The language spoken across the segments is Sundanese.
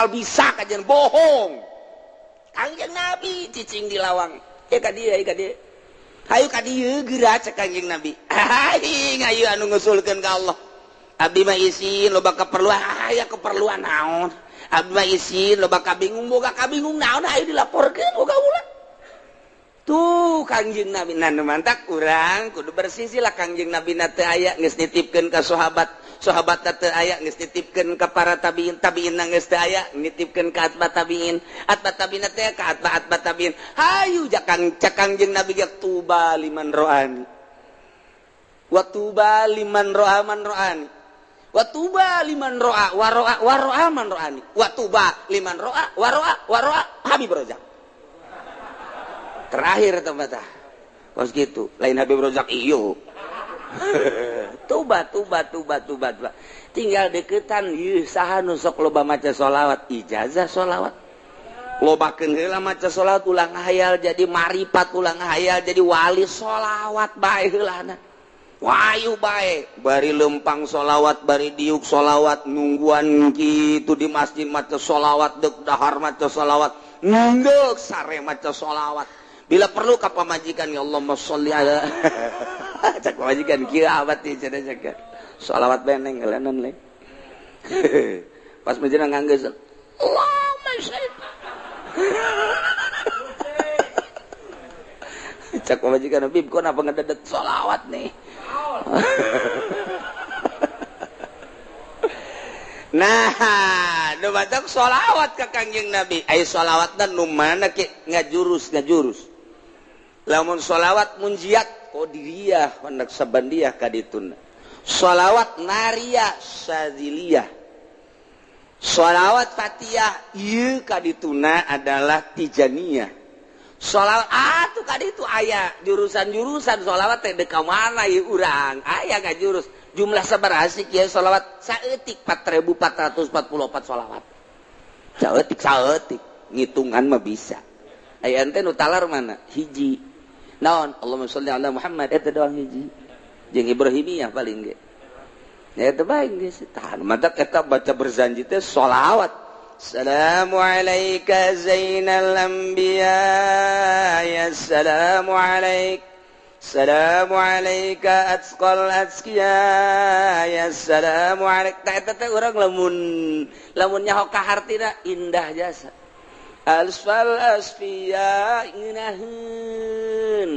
bakal bisa kajian bohong. Kangjeng Nabi cicing di lawang. Ka dia. Hayu ka dieu geura cek Kangjeng Nabi. Ayo anu ngusulkeun ka Allah. Abdi mah isin loba keperluan, aya keperluan naon? Abdi mah isin loba kabingung, boga kabingung naon ayo dilaporkeun boga ulah. Tuh Kangjeng Nabi nanu mantak urang kudu bersisi lah Kangjeng Nabi na teu aya geus nitipkeun ka sahabat teu aya geus nitipkeun ka para tabiin geus teu aya nitipkeun ka atba tabiin teh ka atba tabiin hayu cak Kangjeng Nabi ge tuba liman roani wa tuba liman roa man roani wa tuba liman roa wa roa man roani wa tuba liman roa wa roa Habib Rozak terakhir tempat kos gitu lain Habib Rozak iyo tuba tinggal deketan yuh saha nu sok loba maca sholawat ijazah sholawat lobakeun heula maca sholawat ulang hayal jadi marifat ulang hayal jadi wali sholawat bae heulana wayu bae bari lempang sholawat bari diuk sholawat nungguan kitu di masjid maca sholawat deuk dahar maca sholawat ngeuk sare maca sholawat bila perlu ka pamajikan ya Allahumma sholli ala cak pamajikan kieu abad ieu cenah cak sholawat beneng elenan le pas menjelang nganggeus Allahumma sholli cak pamajikan Habib kok napa ngededet sholawat nih nah nu batok sholawat ka Kangjeng Nabi ai sholawatna nu mana ke ngajurus lamun sholawat munjiat qadiriyah hendak sabandiyah kadituna sholawat nariyah syadziliyah sholawat fatihah ieu kadituna adalah tijaniyah sholawat atuh kaditu aya jurusan-jurusan sholawat teh deuk ka mana ieu urang aya ngajurus jumlah sabaraha sih kieu sholawat saeutik 4444 sholawat saeutik ngitungan mah bisa aya ente nu talar mana hiji naon Allahumma sholli ala Muhammad eta doang hiji jeung Ibrahimiyah paling ge eta bae geus tahan matak eta baca berjanji teh sholawat assalamu alayka zainal anbiya ya assalamu alayka atqal azkiya ya assalamu alayka eta teh urang lamun nyaho ka hartina indah jasa Alsfal asfiya ngeunaheun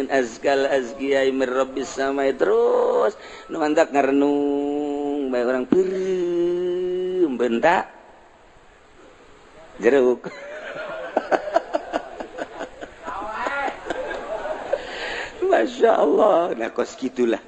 azkal azkiya min rabbis samai terus nu mantak ngarenung bae urang peureum benda jeruk Masya Allah nah kos gitulah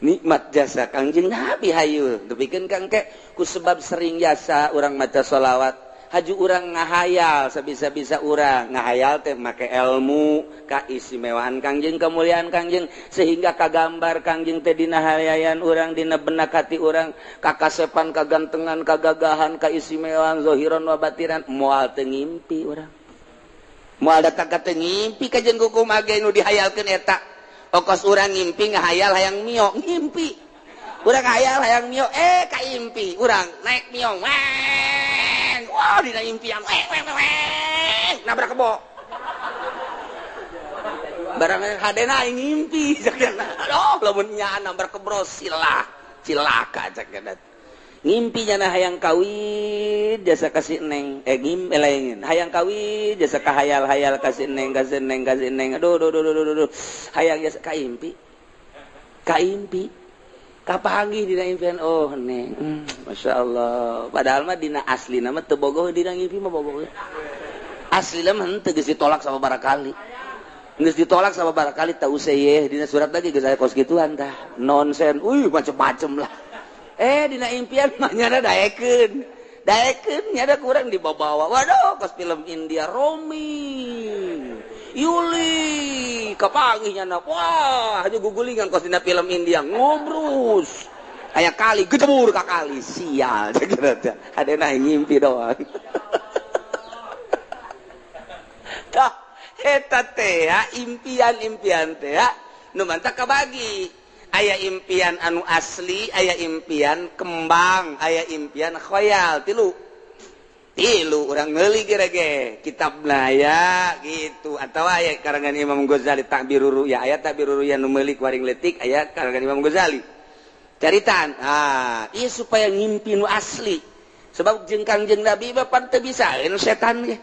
nikmat jasa Kangjeng Nabi hayu tepikeun Kang ke ku sebab sering jasa urang maca sholawat haju urang ngahayal sabisa-bisa urang ngahayal teh make ilmu kaistimewaan Kangjeng kemuliaan Kangjeng sehingga kagambar Kangjeng teh dina hayayan urang dina benak hati urang kakasepan kagantengan kagagahan kaistimewaan zahiran wa batiran moal teu ngimpi urang moal datang ka teu ngimpi kajen kukum age nu dihayalkeun eta okos urang ngimpi ngahayal hayang mio ngimpi urang ngahayal hayang mio kaimpi urang naik mio wah dina impian nabrak kebo barang hadena ngimpi aduh lamun nya nabrak kebro cilaka cak gadat ngimpi nya hayang kawin jasa kasih neng lain hayang kawin jasa kahayal-hayal kasih neng aduh hayang jasa kaimpi kapanggih dina impian oh neng Masya Allah padahal mah dina asli nama teu bogoh dina ngimpi mah bogoh asli mah henteu geus ditolak sababaraha kali geus ditolak sababaraha kali teu useuh dina surat lagi geus aya kos gituan tah nonsen macem-macem lah dina impian mah nyana daekeun nyana kurang dibawa waduh kos film India Romi Yuli kapanggih nyana wah aja gugulingan kos dina film India ngobrus aya kali gejebur ka kali sial adena ngimpi doang tah eta teh impian teh nu mantak kabagi aya impian anu asli aya impian kembang aya impian khoyal tilu tilu orang ngeuli kira-kira kitabna ya gitu atau aya karangan Imam Ghazali Ta'birur Ru'ya aya Ta'birur Ru'ya nu meuli kuring leutik aya karangan Imam Ghazali caritaan ieu supaya ngimpi nu asli sebab jeung Kangjeng Nabi bapak teu bisaeun setan ge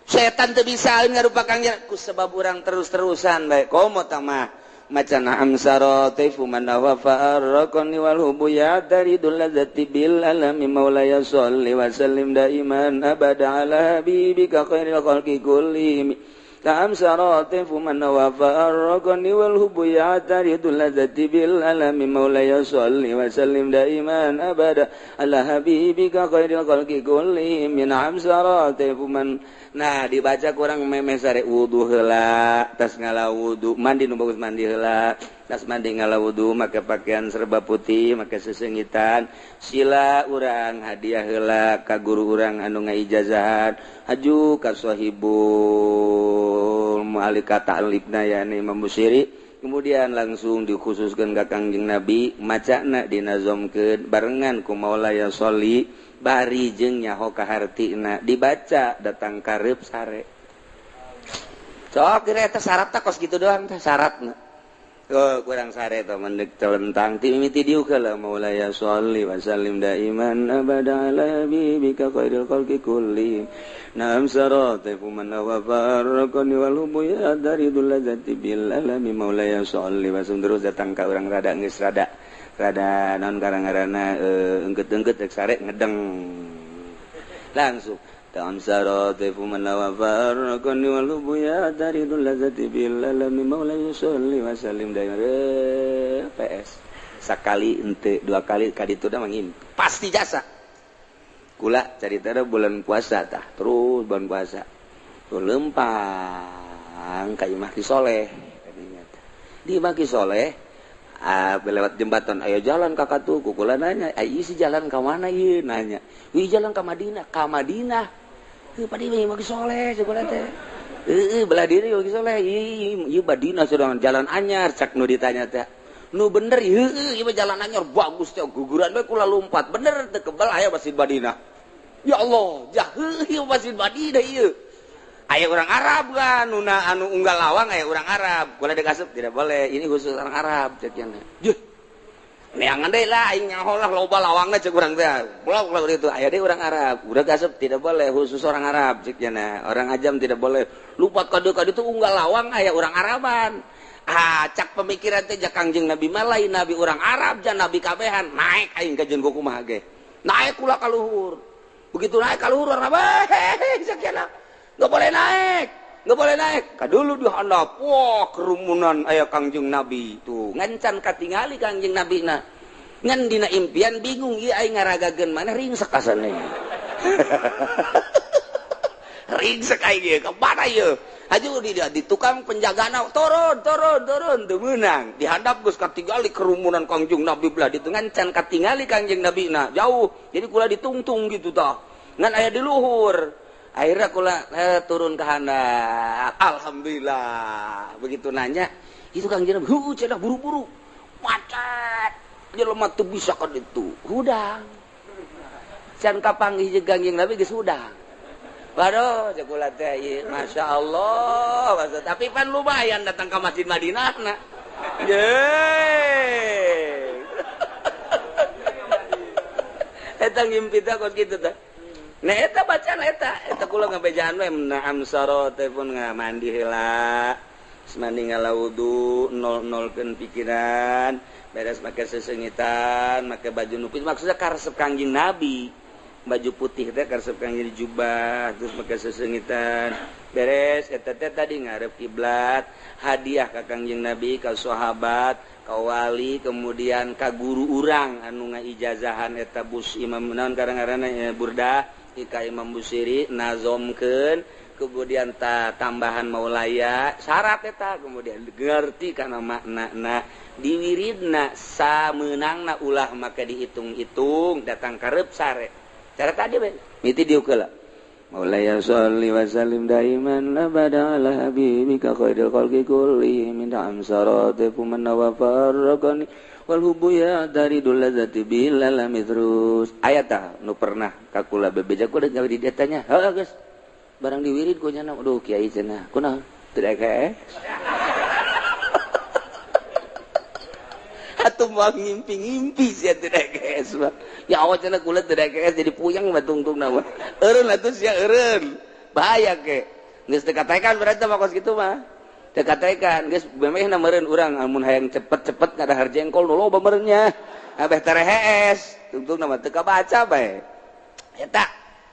setan teu bisaeun ngarupa Kangjeng ku sebab urang terus-terusan bae komo tah mah macana amsara taifu man wa farqani wal hubuyat daridul ladzati bil alami maulaya sholli wa sallim daiman abada ala habibika khairil khalqi kullihim ta amsara taifu man wa farqani wal hubuyat daridul ladzati bil alami maulaya sholli wa sallim daiman abada ala habibika khairil khalqi kullihim min amsara taifu man. Nah dibaca kurang memeh sare wudu heula tas ngala wudu mandi nu bagus mandi heula tas mandi ngala wudu make pakaian serba putih make sesengitan sila urang hadiah heula ka guru urang anu ngaijazahan haju ka sahibul mu'alika ta'libna yani Imam Busiri kemudian langsung dikhususkeun ka Kangjeng Nabi macana dinazomkeun barengan ku Maulaya Sholli bari jeung nyaho kahartina dibaca datang kareup sare sok kira eta syaratna kos kitu doang teh syaratna kurang sare teh mendek telentang ti mimiti dieu kala maulaya sholli wa sallim daiman abada ala habibika khairil khalqi kullihim nam sarata fuman wa farqani wal hubya daridul ladzati bil alami maulaya sholli wa sallim terus datang ka urang rada geus rada non karang-karana engket-engket rek sare ngedeng langsung tam sarate fuman wa farqani wal hubya daridul ladzati bil alami maulaya sholli wa sallim dair PS sakali ente dua kali kaditu da mangim pasti jasa kula caritana bulan puasa tah terus bulan puasa lempang ka Imah Ki Soleh kadinya di Imah Ki Soleh lewat jembatan ayo jalan kakak tuh kukula nanya ayo si jalan ke mana ieu nanya wi jalan ke Madinah padi Imam Ki Soleh sekolah teh belah diri Imam Ki Soleh ieu Madinah sedang jalan anyar cak nu ditanya teh nu bener ieu mah jalan anyar bagus teh guguran we kula lompat bener teu kebal aya Masjid Madinah ya Allah jah ieu Masjid Madinah ieu aya orang Arab kan anu unggal lawang aya orang Arab kula dikasep tidak boleh ini khusus orang Arab cek nya juh neangan deui lah aing nyaho lah loba lawangna cek urang teh blok itu aya deui orang Arab udah kasep tidak boleh khusus orang Arab cek nya orang ajam tidak boleh lupa kade itu unggal lawang aya orang Araban cak pemikiran teh jak Kangjeng Nabi mah lain nabi orang Arab jan nabi kabehan naik aing ka jeung kumaha ge naik kula ka luhur begitu naik ka luhur urang cek nya nggak boleh naik kadulu di handap wah kerumunan aya Kangjeng Nabi tuh ngancan katingali Kangjeng Nabi na ngan dina impian bingung ieu aing ngaragageun mana ringsek asana ringsek aing ieu ka mana ieu aju di tukang penjagana turun teu meunang di handap geus katingali kerumunan Kangjeng Nabi belah ditu ngancan katingali Kangjeng Nabi na jauh jadi kula ditungtung gitu tah ngan aya di luhur akhirnya kula turun ke handap alhamdulillah begitu nanya itu Kangjeng Nabi cenah buru-buru macet jelema teu bisa ka ditu hudang can kapanggih jeung Kangjeng Nabi geus hudang waduh cek kula teh Masya Allah tapi pan lumayan datang ke Masjid Madinah na yeay eta ngimpi teh kos kitu teh nah eta bacaan eta kula ngabejaan we naam sarate pun ngamandi heula mandi ngala wudu nol-nolkeun pikiran beres make sesengitan make baju nupis maksudnya karesep Kangjeng Nabi baju putih teh karesep Kangjeng jubah terus make sesengitan beres eta teh tadi ngarep kiblat hadiah ka Kangjeng Nabi ka sahabat ka wali kemudian ka guru urang anu ngaijazahan eta bus imam naon karang-karana Burdah ka Imam Busiri nazomkeun kemudian tambahan maulaya syarat eta kemudian ngerti kana maknana diwiridna sameunangna ulah maka dihitung-hitung datang kareup sare cara tadi we miti dieu keula Maulaya sholli wa sallim daiman labada ala habibika khairil khalqi kullihim min amsarati fuman wa farraqani wal hubbu ya daridul ladzati bil alami terus ayata nu pernah kakula bebeja ku da di datanya heuh geus barang diwirid ku cenah aduh kiai cenah kunaon teu dake atuh mah ngimpi-ngimpi sia teu dake ya Allah cenah kula teu dake jadi puyeng mah tungtungna mah eureun atuh sia eureun bahaya ke geus teu katekan berarti mah kos kitu mah teu katekan geus bemehna meureun urang amun hayang cepet-cepet ngadahar jengkol nu loba meureunnya abeh terehes tungtungna mah teu kabaca bae eta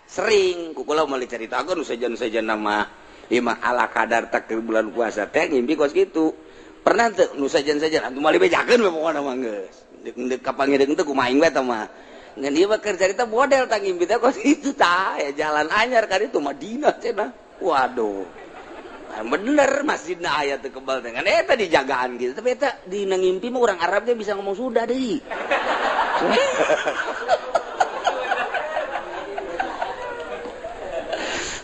sering ku kula meuli caritakeun sajan-sajan nama ieu mah ala kadar takdir bulan puasa teh ngimpi kos kitu pernah teu nu sajan-sajan atuh meuli bejakeun we pokona mah geus deuk kapangideung teh kumaha we tah mah ngan ieu mah keur carita model tah ngimpi teh kos kitu tah ya jalan anyar ka ditu Madinah cenah waduh bener masjidna aya teu kebal teh kan eta dijagaan gitu tapi eta dina ngimpi mah urang Arab teh bisa ngomong sudah deui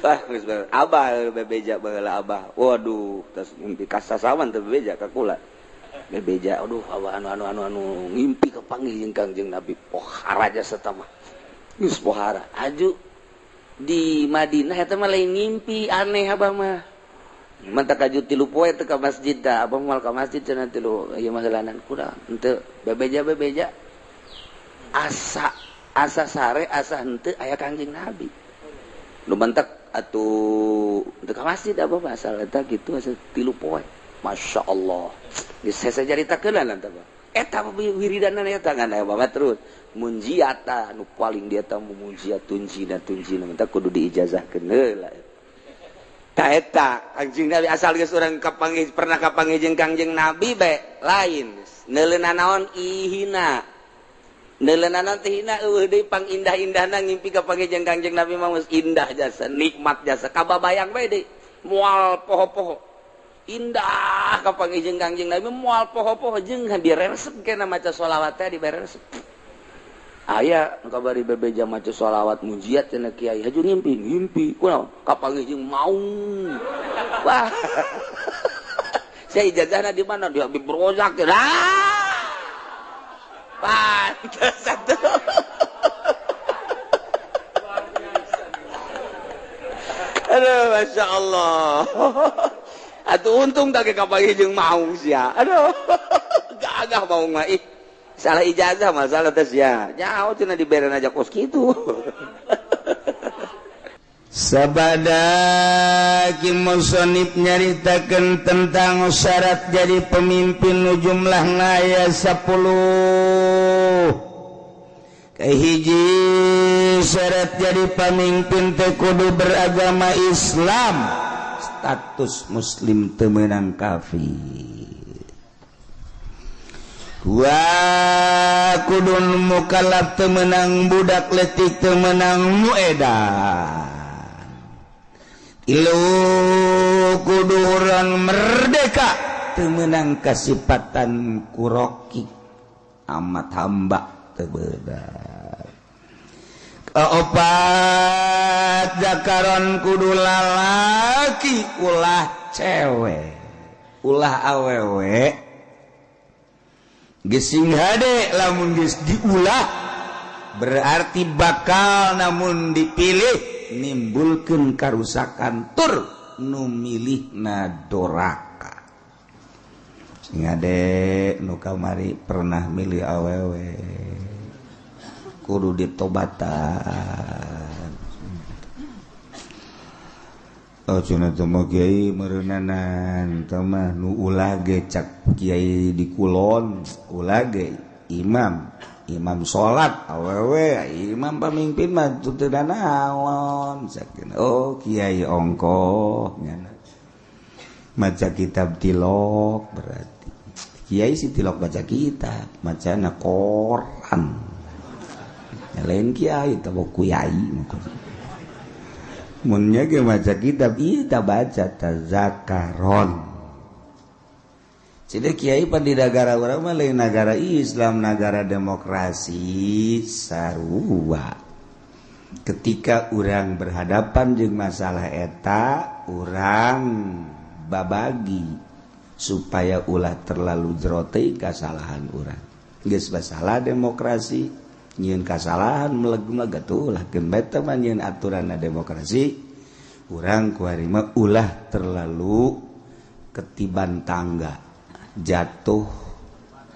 wah geus abah bebeja baheula abah waduh tas ngimpi kasasawan teh bebeja ka kula bebeja aduh abah anu ngimpi kepanggih jeung Kangjeng Nabi pohara jasa tah mah geus pohara aju di Madinah eta mah lain ngimpi aneh abah mah mantap kaju 3 poe teh ka masjid da abah moal ka masjid cenah 3 ieu mah heulanan kuda henteu bebeja asa sare asa henteu aya Kangjeng Nabi nu mantak atuh teu ka masjid abah mah asal eta kitu asa 3 poe masyaallah geus saya caritakeun lah tah eta wiridanna eta ngan abah mah terus munjiata nu paling dia tah munjiat tunjina mantap kudu diijazahkeun heula ta eta Kangjeng Nabi asal geus urang kapanggih pernah kapanggih jeung Kangjeng Nabi bae lain neuleunan naon ihina neuleunan teh hina eueuh deui pang indah-indahna ngimpi kapanggih jeung Kangjeng Nabi mah geus indah jasa nikmat jasa kababayang bae deui moal poho-poho indah kapanggih jeung Kangjeng Nabi moal poho-poho jeung diresep kana maca sholawat teh diberesep aya nu kabari bebeja maca sholawat mujiat cenah kiai haju ngimpi kunaon kapanggih jeung maung wah saya ijazahna di mana di Habib Rozak pantes atuh aduh masya Allah atuh untung tak kapanggih jeung maung sia aduh gagah maung mah ih salah ijazah masalah teh sia nyaho cenah diberen aja kos kitu sabada ki musannif nyaritakeun tentang syarat jadi pemimpin nu jumlahna aya 10 kahiji syarat jadi pemimpin teh kudu beragama Islam status muslim teu meunang kafir wa kudun mukallaf teu meunang budak leutik teu meunang muedan ilu kudu urang merdeka teu meunang kasipatan kuroki amat hamba teu beunang kaopat zakaron kudu lalaki ulah cewek ulah awewe gesing hade lamun geus diulah berarti bakal namun dipilih nimbulkeun karusakan tur nu milihna doraka sing hade nu kamari pernah milih awewe kudu ditobatan oh cenah teh mah kiai meureunanan teh mah nu ulah ge cak kiai di kulon ulah ge imam salat awewe imam pamimpin mah teu naon sakeun oh kiai ongkoh nyana maca kitab tilok berarti kiai si tilok baca kitab macana Quran lain kiai teh kuyai munnya ge maca kitab ieu ta baca tazakaron. Jadi kiai pan di negara urang mah lain negara Islam, negara demokrasi sarua. ketika urang berhadapan jeung masalah eta urang babagi supaya ulah terlalu jero teuing kasalahan urang geus masalah demokrasi nyieun kasalahan meleg-meleg atuh ulah keun bae teh mah nyieun aturanna demokrasi urang kuari mah ulah terlalu ketiban tangga jatuh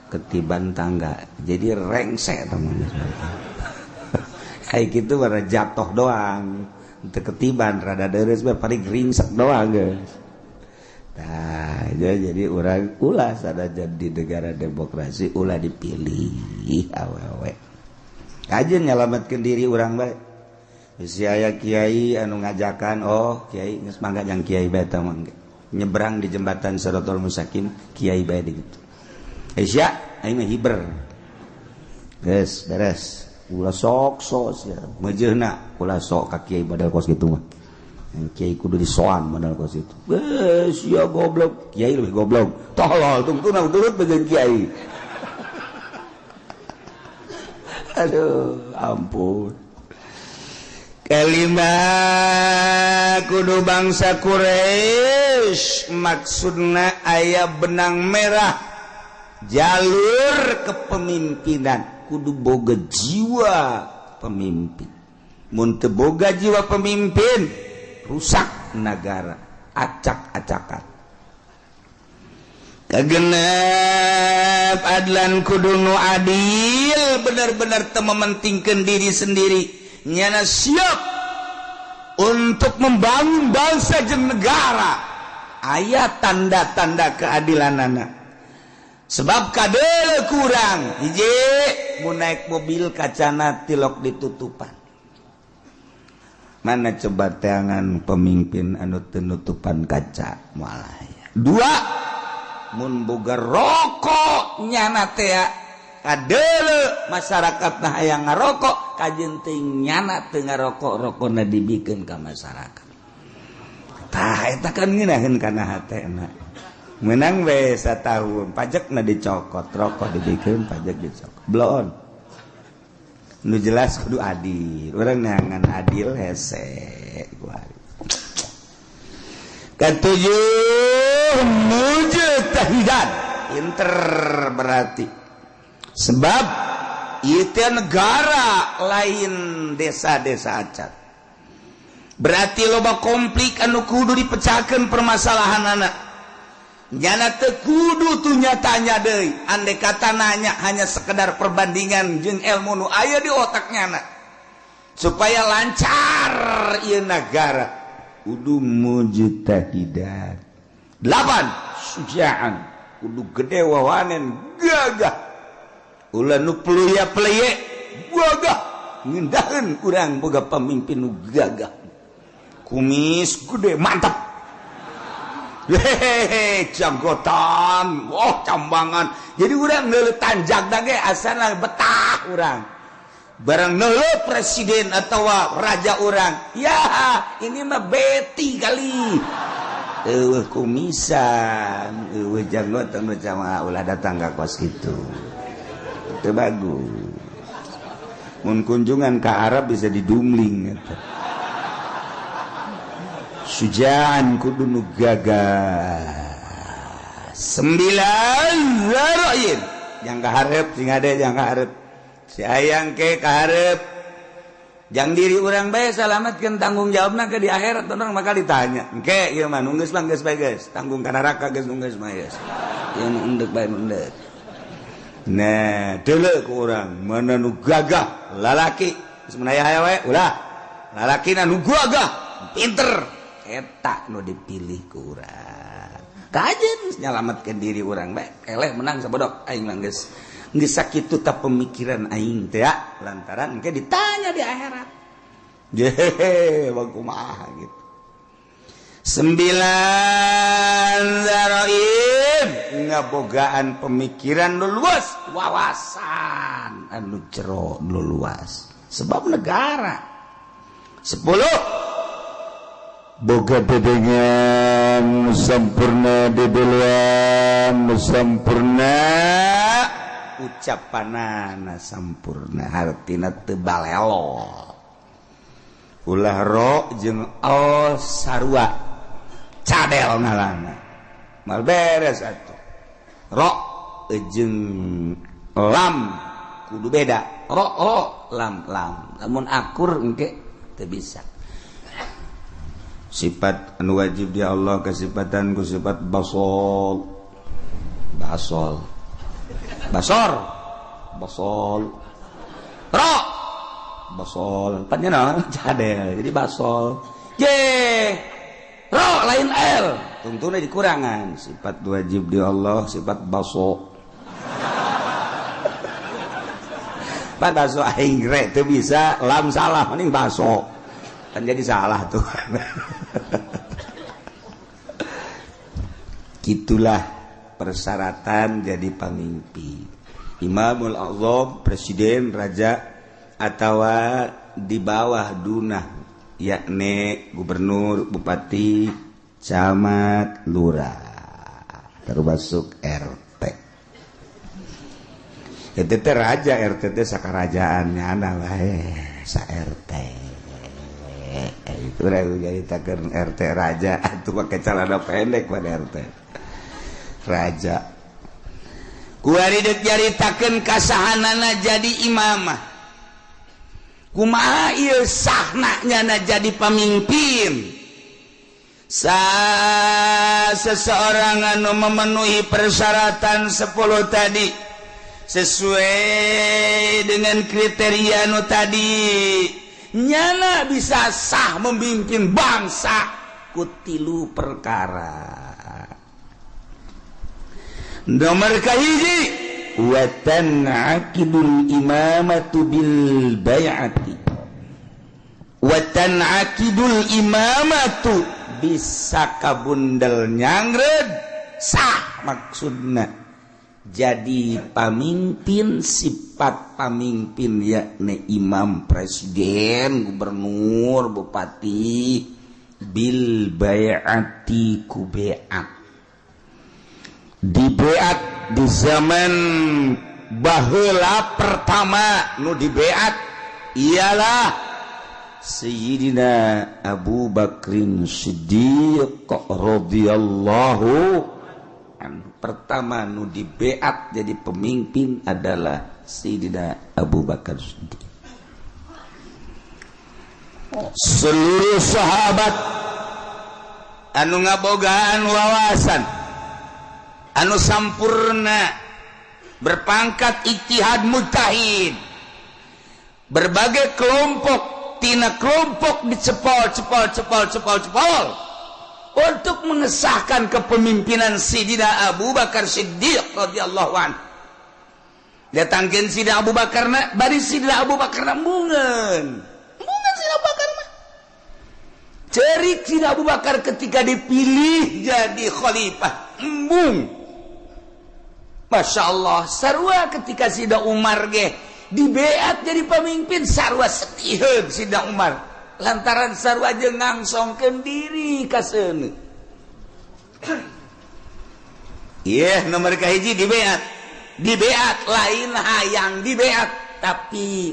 ketiban tangga jadi rengsek teman kayak gitu bara jatuh doang teu ketiban rada deres bae paling ringsek doang guys. Nah jadi urang ulah sadajan di negara demokrasi ulah dipilih awewe aja nyalamatkeun diri urang bae geus aya kiai anu ngajakan kiai geus mangga jang kiai bae teh mangga nyebrang di jembatan Shiratal Mustaqim kiai bae dikitu sia aing mah hiber geus beres ulah sok sia mejeuna ulah sok ka kiai badal kos kitu mah kiai kudu disoan badal kos itu geus sia goblok kiai leuwih goblok tolol tungtuna turut begeun kiai aduh ampun kalimat kudu bangsa Quraisy maksudna aya benang merah jalur kepemimpinan kudu boga jiwa pemimpin mun teu boga jiwa pemimpin rusak negara acak-acakan kagenep adlan kudu nu adil benar-benar teu mementingkeun diri sendiri nyana siap untuk membangun bangsa jeung negara aya tanda-tanda keadilanana sebab kadele kurang hiji mun naik mobil kacana tilok ditutupan mana coba tangan pemimpin anu teu nutupan kaca moal aya dua mun boga rokok nyana teh kadele masyarakat nah hayang ngarokok kajen teuing nyana teu ngarokok rokona dibikeun ka masyarakat tah eta kan ngeunaheun kana hatena menang we satahun pajakna dicokot rokok dibikeun pajak dicokot blon nu jelas kudu adil urang neangan adil hese katujuh mujtahidan pinter berarti sebab itu negara lain desa-desa acat berarti loba konflik anu kudu dipecahkeun permasalahan anak nyana teu kudu tuh nyatanya deui andai kata nanya hanya sekedar perbandingan jeung ilmu nu aya di otak nyana supaya lancar ieu negara kudu mujtahidan 8 sujaan kudu gede wawanen gagah ulah nu pelya-pelye gagah ngindaheun urang boga pamimpin nu gagah kumis gede mantap hehehe janggotan cambangan jadi urang neuleuh tanjak ge asana betah urang barang neuleuh presiden atau raja urang ya ini mah beti kali eueuh kumisan eueuh janggotan macam ulah datang ka kos kitu teu bagus mun kunjungan ka Arab bisa didungling eta sujaan kudu nu gagah 9 zaroin yang kaharep sing ade yang kaharep si ayang ke kaharep jang diri urang bae salametkeun tanggung jawabna ke di akhirat orang bakal ditanya engke ieu mah nunggeus mah geus bae geus tanggung ka neraka geus nunggeus mah geus ieu nu endek bae endek nah deuleu ku urang mana nu gagah lalaki geus menaya aya wae ulah lalakina nu gagah pinter eta nu dipilih ku urang kajen nyalametkeun diri urang bae eleh menang sabodok aing mah geus sakitu ta pemikiran aing teh lantaran engke ditanya di akhirat jehe kumaha gitu 9 zaraib ngabogaan pemikiran nu luas wawasan anu jero nu luas sebab negara 10 boga dedengan sempurna dedeluan sempurna ucapanana sempurna hartina teu balelo ulah ro jeung al sarua cadel ngalana mal beres atuh ro jeung lam kudu beda ro lam lamun akur engke teu bisa sifat anu wajib di Allah kasifatan ku sifat basol ro basol panjana cadel jadi basol ro lain l tuntuna dikurangan sifat wajib di Allah sifat baso pan baso aing re teu bisa lam salah mending baso kan jadi salah tuh gitulah persyaratan jadi pemimpin imamul azam presiden raja atau di bawah dunah yakni gubernur bupati camat lurah termasuk RT itu teh raja RT teh sakarajaannya ada wae sa RT itu jadi taker RT raja itu pakai celana pendek pada RT raja kuari dek jaritakeun kasahanana jadi imamah kumaha ieu sahna nyana jadi pemimpin seseorang anu memenuhi persyaratan 10 tadi sesuai dengan kriteria anu tadi nyana bisa sah memimpin bangsa kutilu perkara nomor kahiji wa tan'aqidul imamatu bil bai'ati wa tan'aqidul imamatu bisa kabundel nyangred sah maksudna jadi pamimpin sifat pamimpin yakni imam presiden gubernur bupati bil bai'ati ku bai'at di bai'at di zaman baheula pertama nu di bai'at ialah Sayyidina Abu Bakrin Siddiq radhiyallahu anhu. Pertama nu di bai'at jadi pemimpin adalah Sayyidina Abu Bakar Siddiq. Seluruh sahabat anu ngabogaan wawasan anu sampurna berpangkat ijtihad mujtahid berbagai kelompok tina kelompok dicepol untuk mengesahkan kepemimpinan Sayyidina Abu Bakar Siddiq radhiyallahu anhu. Datangkeun Sayyidina Abu Bakar bari Sayyidina Abu Bakar mungeun Sayyidina Abu Bakar mah cerik Sayyidina Abu Bakar ketika dipilih jadi khalifah embung. Masya Allah sarua ketika Sayyidina Umar ge di bai'at jadi pemimpin sarua sediheuh Sayyidina Umar lantaran sarua jeung ngangsongkeun diri ka seuneu. Ieu nomor kahiji di bai'at. Di bai'at lain hayang di bai'at tapi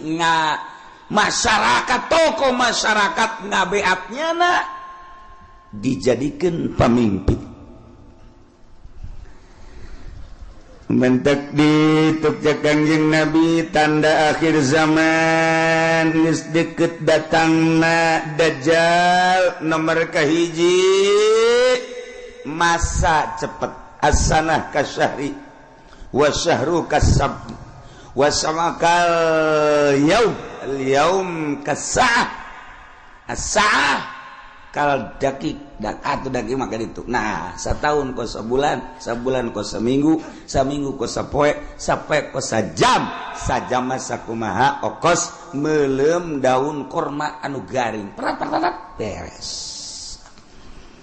masyarakat tokoh masyarakat ngabai'atnya dijadikeun pemimpin. Mentek dituk Kangjeng Nabi tanda akhir zaman geus deukeut datangna dajjal nomor kahiji masa cepet as-sanah kasyahri wa syahru kasab wa samakal yaum kasah as-saah kal dakik atau daki maka itu. Nah, setahun ko sebulan, sebulan ko seminggu, seminggu ko sapoe ko sajam, sajam sakumaha okos meuleum daun korma anu garing. Perat beres.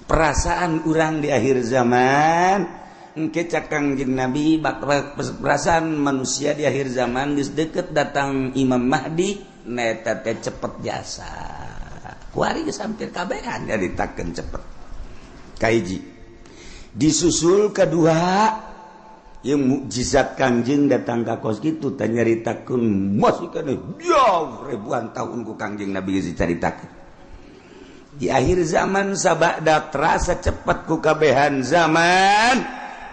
Perasaan urang di akhir zaman engke Kangjeng Nabi perasaan manusia di akhir zaman geus deukeut datang Imam Mahdi neta teh cepet jasa. Kuari geus hampir kabehan jadi takeun cepet. Kaiji. Disusul kedua yang mukjizat Kangjeng datang ka kos kitu teh nyaritakeun masih kana jauh ribuan tahun ku Kangjeng Nabi geus dicaritakeun. di akhir zaman sabada terasa cepat ku kabehan zaman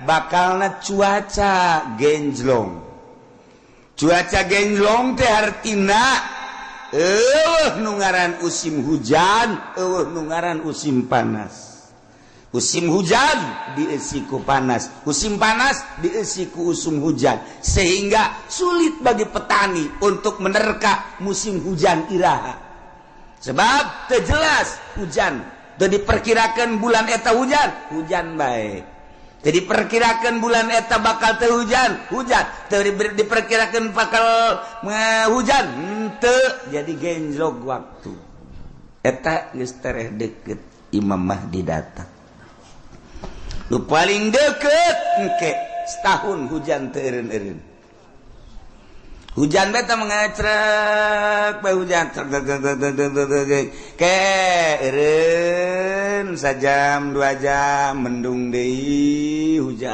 bakalna cuaca genjlong teh artina nu ngaran usim hujan nu ngaran usim panas. Musim hujan diisi ku panas, musim panas diisi ku usum hujan, sehingga sulit bagi petani untuk menerka musim hujan iraha. Sebab terjelas hujan, teu diperkirakan bulan eta hujan baik. Teu diperkirakan bulan eta bakal teu hujan, teu diperkirakan bakal hujan, teu jadi genjlog waktu. Eta geus tereh deukeut Imam Mahdi datang. Nu paling deket engke setahun hujan teu eureun-eureun. Hujan beta mengacrek bae hujan ke eureun sajam 2 jam mendung deui hujan.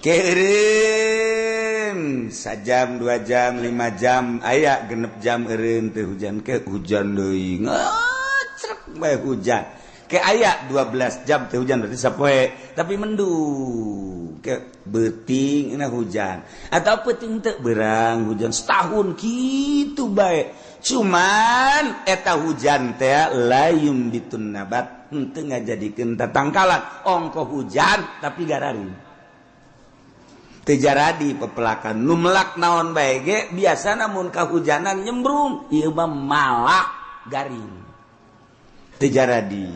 Ke eureun sajam 2 jam 5 jam aya genep jam eureun teu hujan ke hujan deui ngacrek bae hujan. Ke aya 12 jam teh hujan berarti sapoe tapi mendung ke beuting na hujan atau peuting teu beurang hujan setahun kitu bae cuman eta hujan teh layum bitun nabat henteu ngajadikeun tatangkalan ongko hujan tapi gararing teu jaradi pepelakan nu melak naon bae ge biasana mun kahujanan nyembrung ieu mah malak garing terjadi.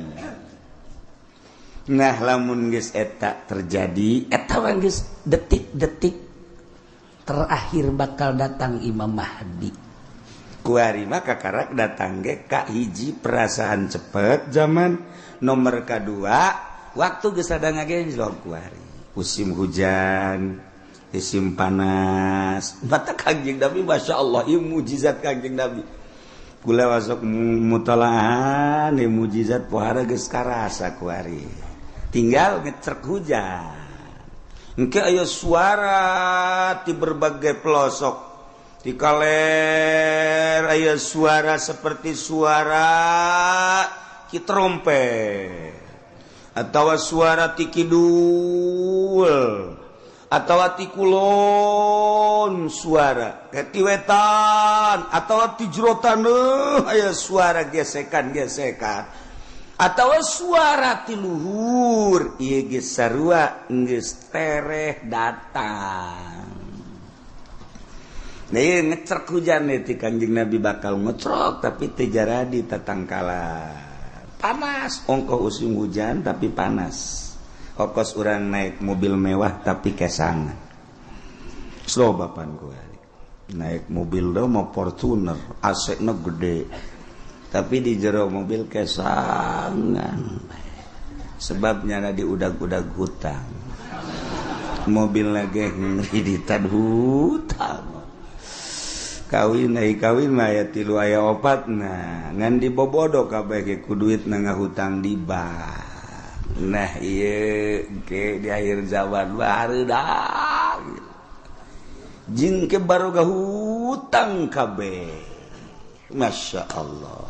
Nah lamun geus eta terjadi eta geus detik-detik terakhir bakal datang Imam Mahdi. Kuari mah kakarak datang ge ka hiji perasaan cepet zaman nomor kadua waktu geus ada ngagenjlog kuari musim hujan musim panas mata Kangjeng Nabi masyaallah ieu mujizat Kangjeng Nabi. Kula wasok mutalaan mujizat pohara geus karasa kuari. Tinggal ngecrek hujan. Engke aya suara di berbagai pelosok. Di kaler aya suara seperti suara ki trompet. Atawa suara ti kidul. Atau ti kulon suara ti wetan atau ti jerotan aya suara gesekan atau suara ti luhur ieu ge sarua geus tereh datang. Nah ieu ngecrek hujan ti Kanjeng Nabi bakal ngecrok tapi teu jaradi tatangkala panas ongko usim hujan tapi panas. Okos urang naik mobil mewah tapi kesangan. Slow bapan gue. Naik mobil do mau Fortuner, AC-na gede. Tapi di jero mobil kesangan. Sebabnya na diudag-udag hutang. Mobil lagi ngriditan hutang. Kawin mah aya 3 aya 4 nah ngan dibobodo kabeh ge ku duit na ngahutang di bank. Nah iya ke di akhir zaman baru dah jing ke baru gak hutang kabeh Masya Allah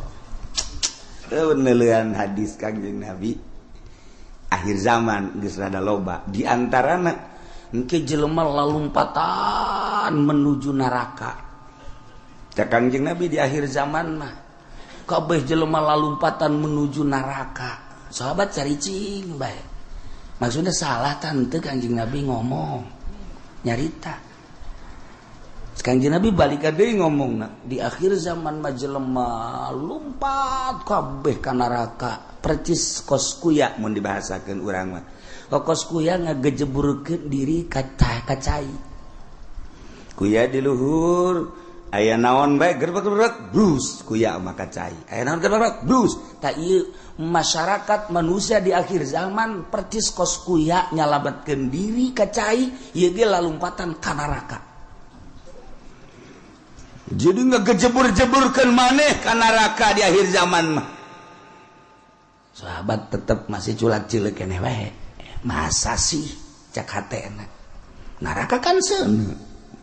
penelian hadis Kanjeng Nabi akhir zaman geus rada loba di antarana engke jelema lalumpatan menuju neraka cak Kanjeng Nabi di akhir zaman mah kabeh jelema lalumpatan menuju neraka. Sahabat caricing bae. Maksudnya salah tante Kanjeng Nabi ngomong nyarita. Kanjeng Nabi balik deui ngomongna di akhir zaman mah jelema lumpat kabeh ka neraka percis kos kuya mun dibahasakeun urang mah. Kos kuya ngagejeburkeun diri ka cai. Kuya di luhur aya naon bae gerbek brus kuya mah ka cai. Aya naon gerbek brus ta ieu masyarakat manusia di akhir zaman percis kos kuya nyalabatkeun diri ka cai ieu ge lalumpatan ka neraka. Jadi ngegejebur-jeburkeun maneh ka neraka di akhir zaman mah. Sahabat tetep masih culak-cileuk keneh wae. Masa sih cak hatena. Neraka kan seuneu.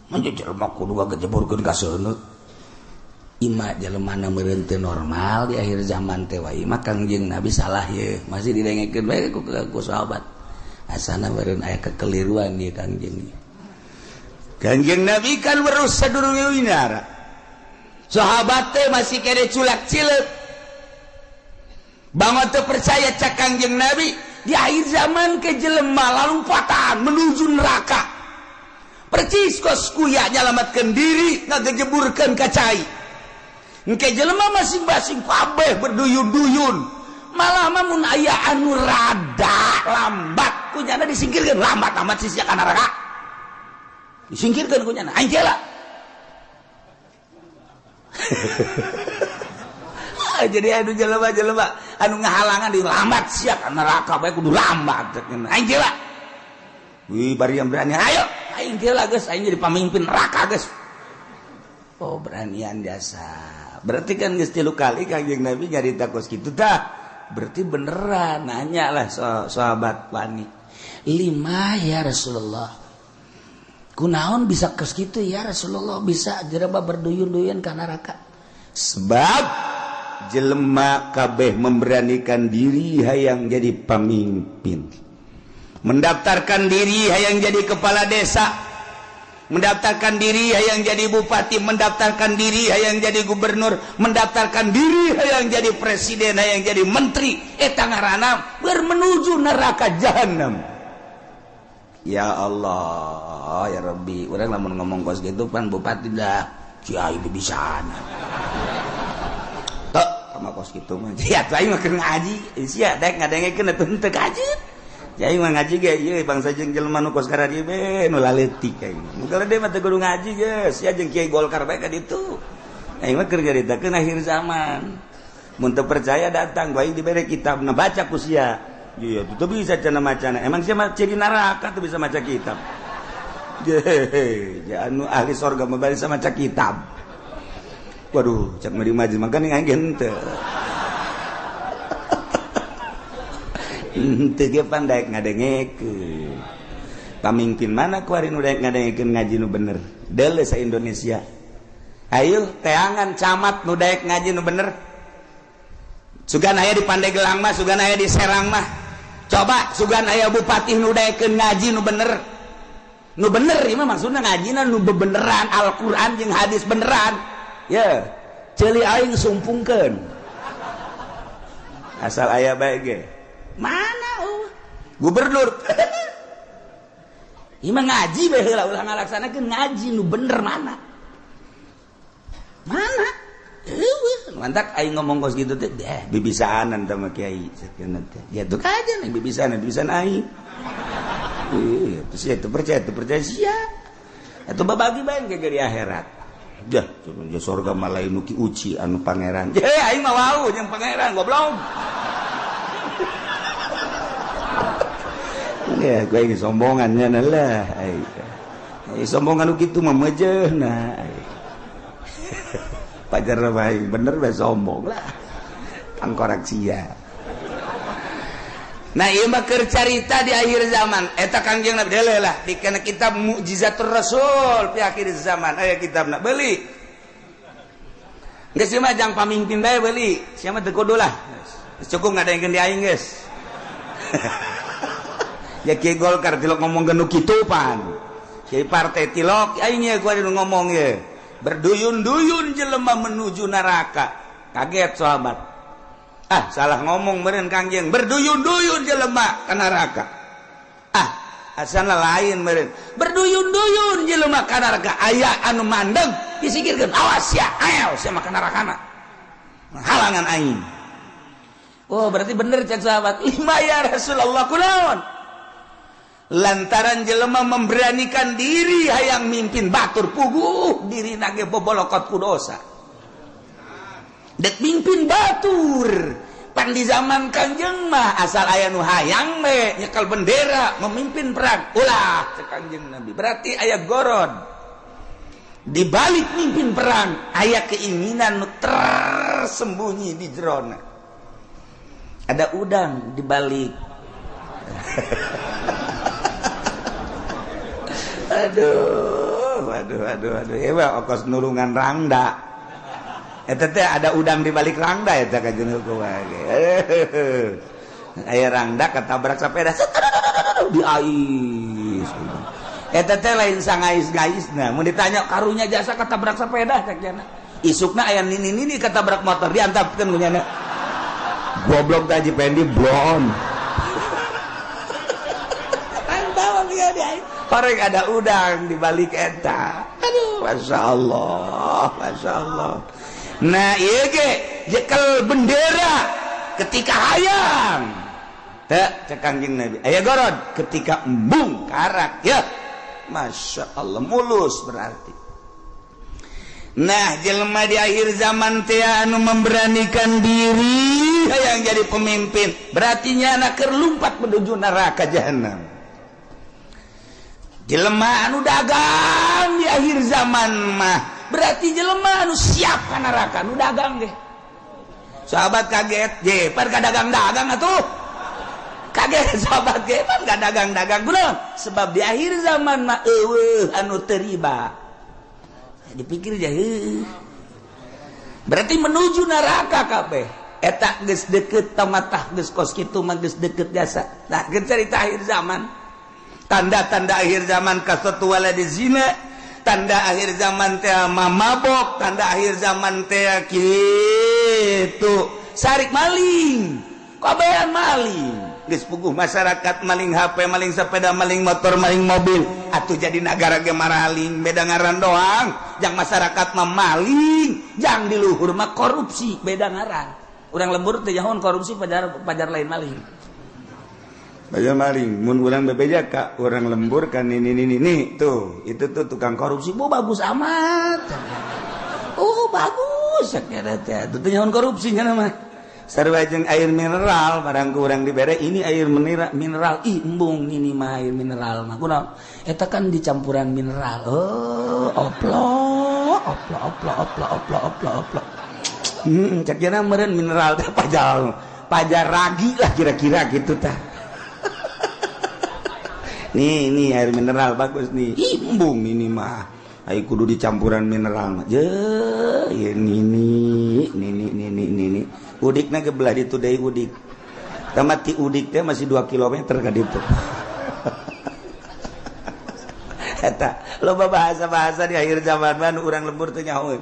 Mun jelema kudu ngagejeburkeun ka seuneu. Ima jelema meureun teu normal di akhir zaman teh wae mah Kangjeng Nabi salah ye masih didengekeun bae ku sahabat asana meureun aya kekeliruan ieu Kangjeng Nabi kan werus sadurunge winara sahabat teh masih kade culak-cileuk banget teu percaya cak Kangjeng Nabi di akhir zaman ke jelema lalumpatan menuju neraka percis kos kuya nyalamatkeun diri ngagejeburkeun ka cai engke jelema masing-masing kabeh berduyun-duyun malah mun aya anu rada lambat kunyana disingkirkeun lambat amat sia ka neraka disingkirkeun kunyana aing teh lah jadi anu jelema-jelema anu ngahalangan di lambat sia ka neraka bae kudu lambat aing teh lah wih bari yang berani ayo aing teh lah geus aing jadi pamimpin neraka geus oh beranian jasa berarti kan geus 3 kali Kangjeng Nabi nyarita kos kitu tah berarti beneran nanya lah sahabat wani 5 ya Rasulullah kunaon bisa kos kitu ya Rasulullah bisa jereba berduyun-duyun ka neraka sebab jelema kabeh memberanikan diri hayang jadi pamimpin mendaftarkan diri hayang jadi kepala desa mendaftarkan diri hayang jadi bupati mendaftarkan diri hayang jadi gubernur mendaftarkan diri hayang jadi presiden hayang jadi menteri eta ngaranna menuju neraka jahanam ya Allah ya Rabbi urang lamun ngomong kos gitu pan bupati dah ciai bibisana tok sama kos gitu mah ya aing mah keur ngaji sia dek ngadengekeun atuh teu kajeut Jai mah ngaji ge ieu bangsa jeung jelema nu kos ka dieu be nu laletik kae. Muga de mah teu kudu ngaji geus, sia jeung Kiai Golkar bae ka ditu. Aing mah keur nyaritakeun akhir zaman. Mun teu percaya datang bae dibere kitabna baca ku sia. Iya, teu bisa cenah macana. Emang sia mah ciri neraka teu bisa maca kitab. Ya anu ahli surga mah bari bisa maca kitab. Waduh, cak mari maji makan aing henteu. Teu ge pandai ngadengekeun. Pamimpin mana kuari nu daek ngadengekeun ngaji nu bener? Deuleu sa Indonesia. Ayo teangan camat nu daek ngaji nu bener. Sugan aya di Pandeglang mah, sugan aya di Serang mah. Coba sugan aya bupati nu daekeun ngaji nu bener. Nu bener ieu mah maksudna ngajina nu bebeneran Al-Qur'an jeung hadis beneran. Ya, ceuli aing sumpungkeun. Asal aya bae ge. Mana gubernur ieu mah ngaji bae heula ulah ngalaksanakeun ngaji nu bener mana eueuh mantak aing ngomong kos kitu teh bibisaanan teh mah kiai sakeun teh ya tuh aja nih bibisaan aing terus ya teu percaya sia atuh babagi bae ge di akhirat dah di surga mah lain nu ki uci anu pangeran aing mah wau jeung pangeran goblok. Ya, gue ini sombongannya lah. Sombongan gitu mah mejehna. Pajar baik bener bae sombong lah. Tangkorak sia. Nah, ieu mah keur carita di akhir zaman. Eta Kangjeng Nabi deuleu lah dikena kitab Mukjizatur Rasul di akhir zaman. Aya kitabna beuli. Geus mah jang pamimpin bae beuli. Sia mah teu kudu lah. Cukup ngadengkeun di aing geus. Ya Kiai Golkar tilok ngomong nu kitu pan. Kiai partai tilok aing ye gua nu ngomong ye. Berduyun-duyun jelema menuju neraka. Kaget sahabat. Ah, salah ngomong meureun Kangjeng. Berduyun-duyun jelema ka neraka. Ah, asana lain meureun. Berduyun-duyun jelema ka neraka. Aya anu mandeg disikirkeun awas ya, ayo sia mah ka nerakana. Halangan aing. Oh, berarti bener cak sahabat. Ima ya Rasulullah kunaon? Lantaran jelema memberanikan diri hayang mimpin batur puguh diri nage bobolokot ku dosa dek mimpin batur pan di zaman Kangjeng mah asal aya nu hayang we nyekel bendera memimpin perang ulah cek Kangjeng Nabi berarti aya goron di balik mimpin perang aya keinginan nu tersembunyi di jerona ada udang di balik aduh. Ya mah okos nulungan rangda. eta teh ada udang di balik rangda eta kajen hukum aya rangda ketabrak sepeda di ais eta teh lain sangais-gaisna mun ditanya karunya jasa ketabrak sepeda cakna isukna aya nini ketabrak motor diantapkeun ku nyana goblok taji pendi blon antawang dia di ais korek ada udang di balik eta aduh masya Allah nah iya ge jekel bendera ketika hayang tak Kangjeng Nabi aya gorod ketika embung karak ya masya Allah mulus berarti nah jelema di akhir zaman teh anu memberanikan diri hayang jadi pemimpin berarti nyana keur lumpat menuju neraka jahanam jelema anu dagang di akhir zaman mah berarti jelema anu siap ka neraka anu dagang ge sahabat kaget je pan ka dagang-dagang atuh kaget sahabat ge pan ka dagang-dagang kunaon sebab di akhir zaman mah eueuh anu teu riba dipikir jah berarti menuju neraka kabeh eta geus deukeut tamatah geus kos kitu mah geus deukeut jasa nah geus carita akhir zaman tanda-tanda akhir zaman kasatu waladi zina tanda akhir zaman teh mabok tanda akhir zaman teh kitu sarik maling kabehan maling geus puguh masyarakat maling HP maling sepeda maling motor maling mobil atuh jadi negara ge maraling beda ngaran doang jang masyarakat mah maling jang di luhur mah korupsi beda ngaran urang lembur teh nyahoan korupsi pajar lain maling Baja maling, mun urang bebeja ka urang lembur kan ini tuh, itu tuh tukang korupsi, bagus amat. Bagus saknya teh. Itu nyaon korupsinya nama. Sarua jeung air mineral barang ku urang dibere ini air mineral. Embung ini mah air mineral mah. Kunaon? Eta kan dicampuran mineral. Oplok. Cak jana meureun mineral teh pajar ragi lah kira-kira gitu tah. Nih air mineral bagus nih. Embung ini mah. Ai kudu dicampuran mineral mah. Je, ini. Udikna ge belah ditu deui udik. Tamat ti udik teh masih 2 kilometer ka ditu. Eta loba bahasa-bahasa di akhir zaman mah urang lembur teh nyaho.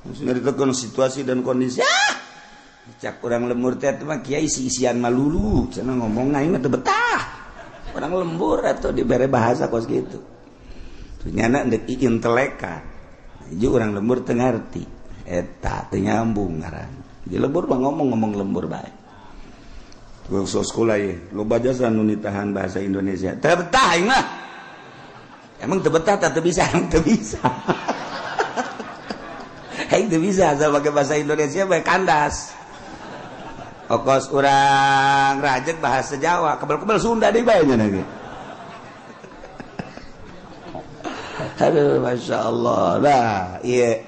Mesti ditekeun situasi dan kondisi. Cak urang lembur teh mah kiai isi-isian malulu, cenah ngomong aing mah teu betah. Orang lembur atau diberi bahasa kos gitu ternyata ndek inteleka jadi orang lembur teu ngarti eta teu nyambung ngaran di lembur mah ngomong lembur bae tuh sekolah ye loba jasa nu nitahan bahasa Indonesia teu betah aing mah emang teu betah teu bisa aing teu bisa asal pakai bahasa Indonesia bae kandas okos urang rajek bahasa Jawa kebel-kebel Sunda deui bae nya lagi. Aduh masya Allah lah iya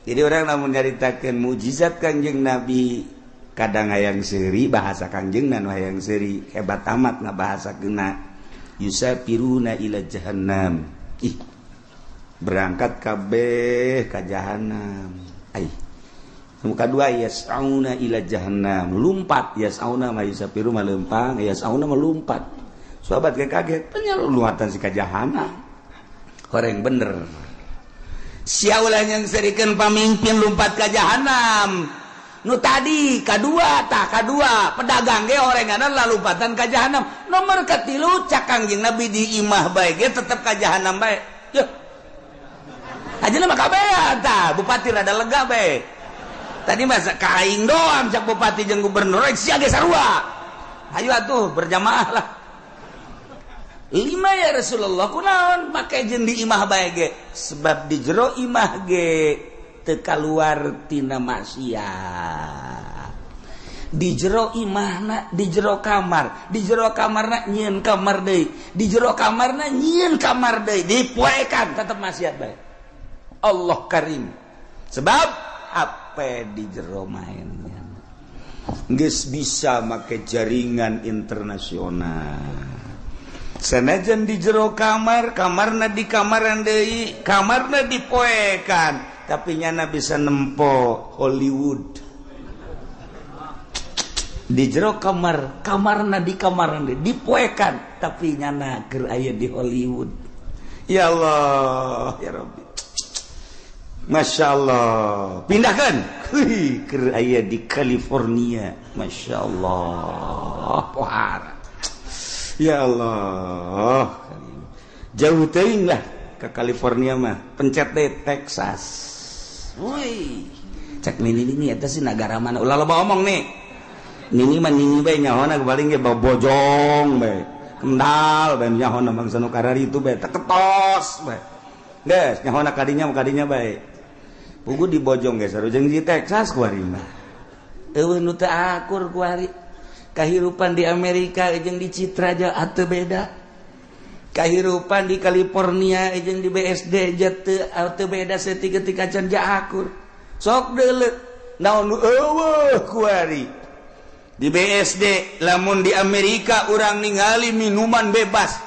jadi orang namun nyaritakeun mujizat Kangjeng Nabi kadang hayang seuri bahasa Kangjeng nan hayang seuri hebat amat ngabahasakeunna yusafiruna ila jahannam berangkat kabeh ka jahanam muka dua yas'auna ila jahannam lumpat yas'auna mah yusafiru mah leumpang yas'auna mah lumpat sahabat kaget penyaluluatan si ka jahanam koreng bener siaulah yang serikeun pamimpin lumpat ka jahanam nu tadi kadua pedagang ge orenganan lalumpatan ka jahanam nomor katilu cak Kangjeng Nabi di imah bae ge tetep ka jahanam bae yeuh ajeuna mah kabehan tah bupati rada lega bae tadi masa kaing doang cak bupati jeung gubernur sia ge sarua ayo atuh berjamaah lah 5 ya Rasulullah kunaon make jeung di imah bae ge sebab di jero imah ge teu kaluar tina maksiat di jero imahna di jero kamarna nyieun kamar deui di jero kamarna nyieun kamar deui dipoekan tetep maksiat bae Allah Karim sebab apa di jero mainnya geus bisa make jaringan internasional sanajan di jero kamarna di kamaran deui kamarna dipoekan tapi nyana bisa nempo Hollywood di jero kamarna di kamar dipoekan tapi nyana keur aya di Hollywood. Ya Allah ya Rabbi, Masya Allah, pindahkan keur aya di California. Masya Allah pohara. Ya Allah, jauh teuing lah ke California mah, pencet deh Texas. Woi, cek nini eta sih negara mana? Ulah loba omong nih. Nini mah nini bae nyahona paling ge bojong bae. Kendal bae nyahona bangsa nu karari itu bae teketos bae. Geus nyahona kadinya bae. Pugu di bojong geus sarujeng di Texas kuari mah. Eueuh nu teu akur kuari. Kahirupan di Amerika jeung di Citra aja atuh beda. Kahirupan di California jeung di BSD aja teu beda saeutik ketika can akur. Sok deuleu naon nu eueuh kuari. Di BSD lamun di Amerika urang ningali minuman bebas,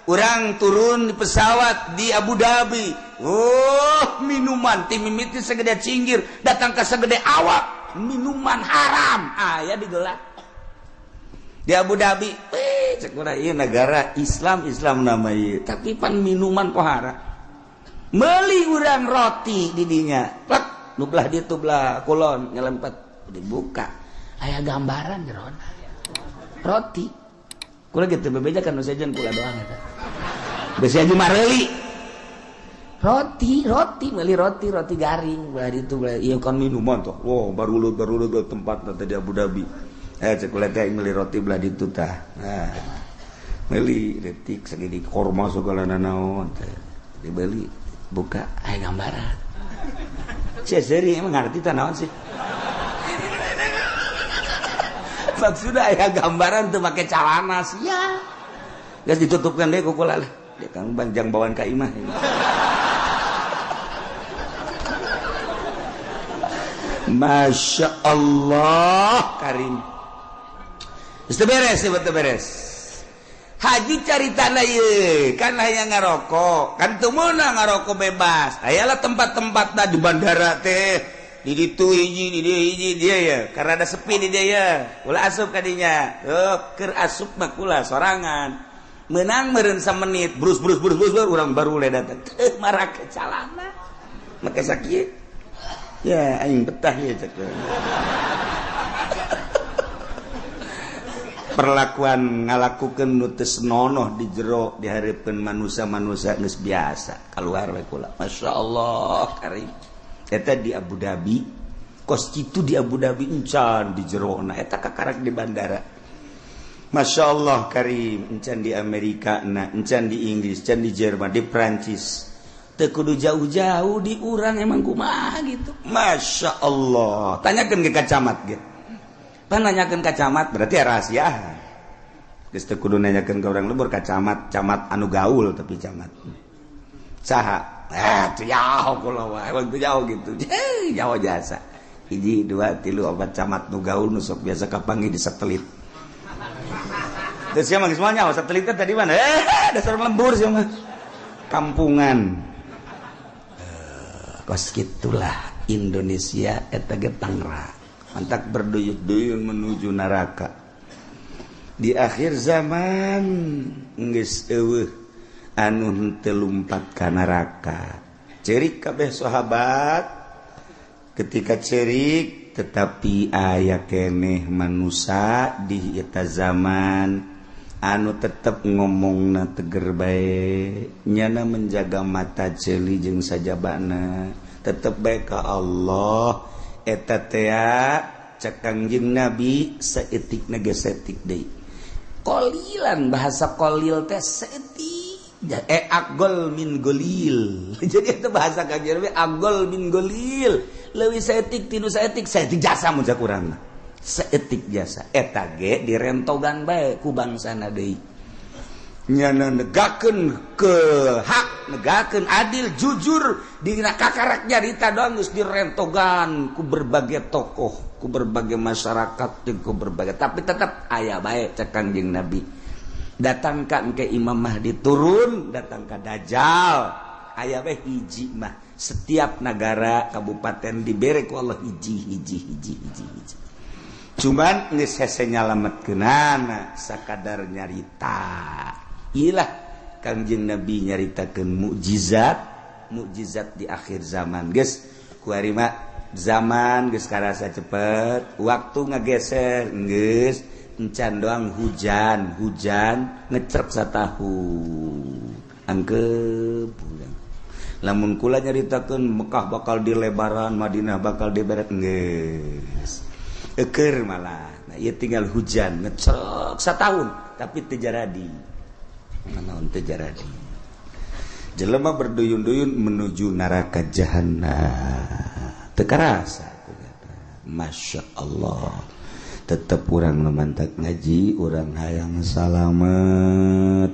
urang turun di pesawat di Abu Dhabi, minuman timimiti segede cinggir datang ke segede awak, minuman haram aya digeulak di Abu Dhabi. Cek urang ieu negara Islam nama ieu tapi pan minuman pohara. Meuli urang roti di dinya plek nu belah ditu belah kulon nyelempet dibuka aya gambaran jerona roti kula gitu bebeja kan nu sejen kula doang eta geus aja mareuli roti meuli roti garing belah ditu belah ieu kan minuman toh barulut tempat teh di Abu Dhabi cek kula teh meuli roti belah ditu tah meuli detik sagede korma segala naon teh dibeli buka aya gambaran sia seri emang ngarti tah naon sih maksudnya aya gambaran tuh pakai celana sia. Geus ditutupkan deh ku kula lah. Dia kan banjang bawaan ka imah. Masya Allah Karim. Geus teu beres. Haji caritana ieu kan aya ngarokok, kan teu meunang ngarokok bebas. Ayalah tempat-tempat di bandara teh. Di ditu hiji dia ya karena ada sepi di dia ya ulah asup kadinya keur asup mah kula sorangan meunang meureun samenit brus urang baru le datang marah ke calana make sakieu ya aing betah ya cek perlakuan ngalakukeun nu teu senonoh di jero dihareupeun manusia geus biasa kaluar we kula masyaallah karim. Eta di Abu Dhabi, kos kitu di Abu Dhabi encan di jerona, eta kakarak di bandara. Masya Allah Karim, encan di Amerika, encan di Inggris, encan di Jerman, di Prancis. Teu kudu jauh-jauh di urang emang kumaha gitu. Masya Allah. Tanyakeun ke kacamat gitu. Pan nanyakeun kacamat berarti rahasia. Geus teu kudu nanyakeun ka urang lembur kacamat, camat anu gaul tapi camat. Saha? Itu jauh kalau waktu jauh gitu jauh jasa 1, 2, 3, 4 camat nu gaul nu sok biasa kapanggih di satelit terus siapa semuanya satelitnya tadi mana dasar lembur siapa kampungan kos gitulah Indonesia eta ge Tangerang mantak berduyun-duyun menuju neraka di akhir zaman geus eueuh anu henteu lumpat ka neraka. Cerik kabeh sahabat ketika cerik tetapi aya keneh manusia di eta zaman anu tetep ngomongna teger bae nyana menjaga mata ceuli jeung sajabana tetep bae ka Allah eta teh cek Kangjeng Nabi saeutikna ge saeutik deui qalilan bahasa qalil teh saeutik agol min golil. Jadi itu bahasa kajian agol min golil. Leuwih saeutik tinu saeutik jasa mun sakurangna. Saeutik jasa eta ge direntogan bae ku bangsana deui. Nyana negakeun ke hak, negakeun adil, jujur dina kakarak nyarita doang geus direntogan ku berbagai tokoh, ku berbagai masyarakat, ku berbagai tapi tetap aya bae cek Kangjeng Nabi. Datang ke Imam Mahdi turun, datang ke Dajjal aya bae hiji mah setiap negara kabupaten dibere ku Allah hiji. Cuman geus hese nyalametkeunana sakadar nyarita. Ilah Kangjeng Nabi nyaritakeun mukjizat di akhir zaman. Geus kuari mah zaman geus karasa cepet, waktu ngageser geus encan doang hujan ngecerep satahun. Angkep urang. Lamun kula nyaritakeun Mekah bakal dilebaran, Madinah bakal diberet geus. Eukeur malah. Nah, ieu tinggal hujan ngecerep satahun tapi teu jaradi. Naon teu jaradi. Jelema berduyun-duyun menuju neraka jahanam. Teu karasa. Masya Allah. Tetep urang mantak ngaji, urang hayang salamet.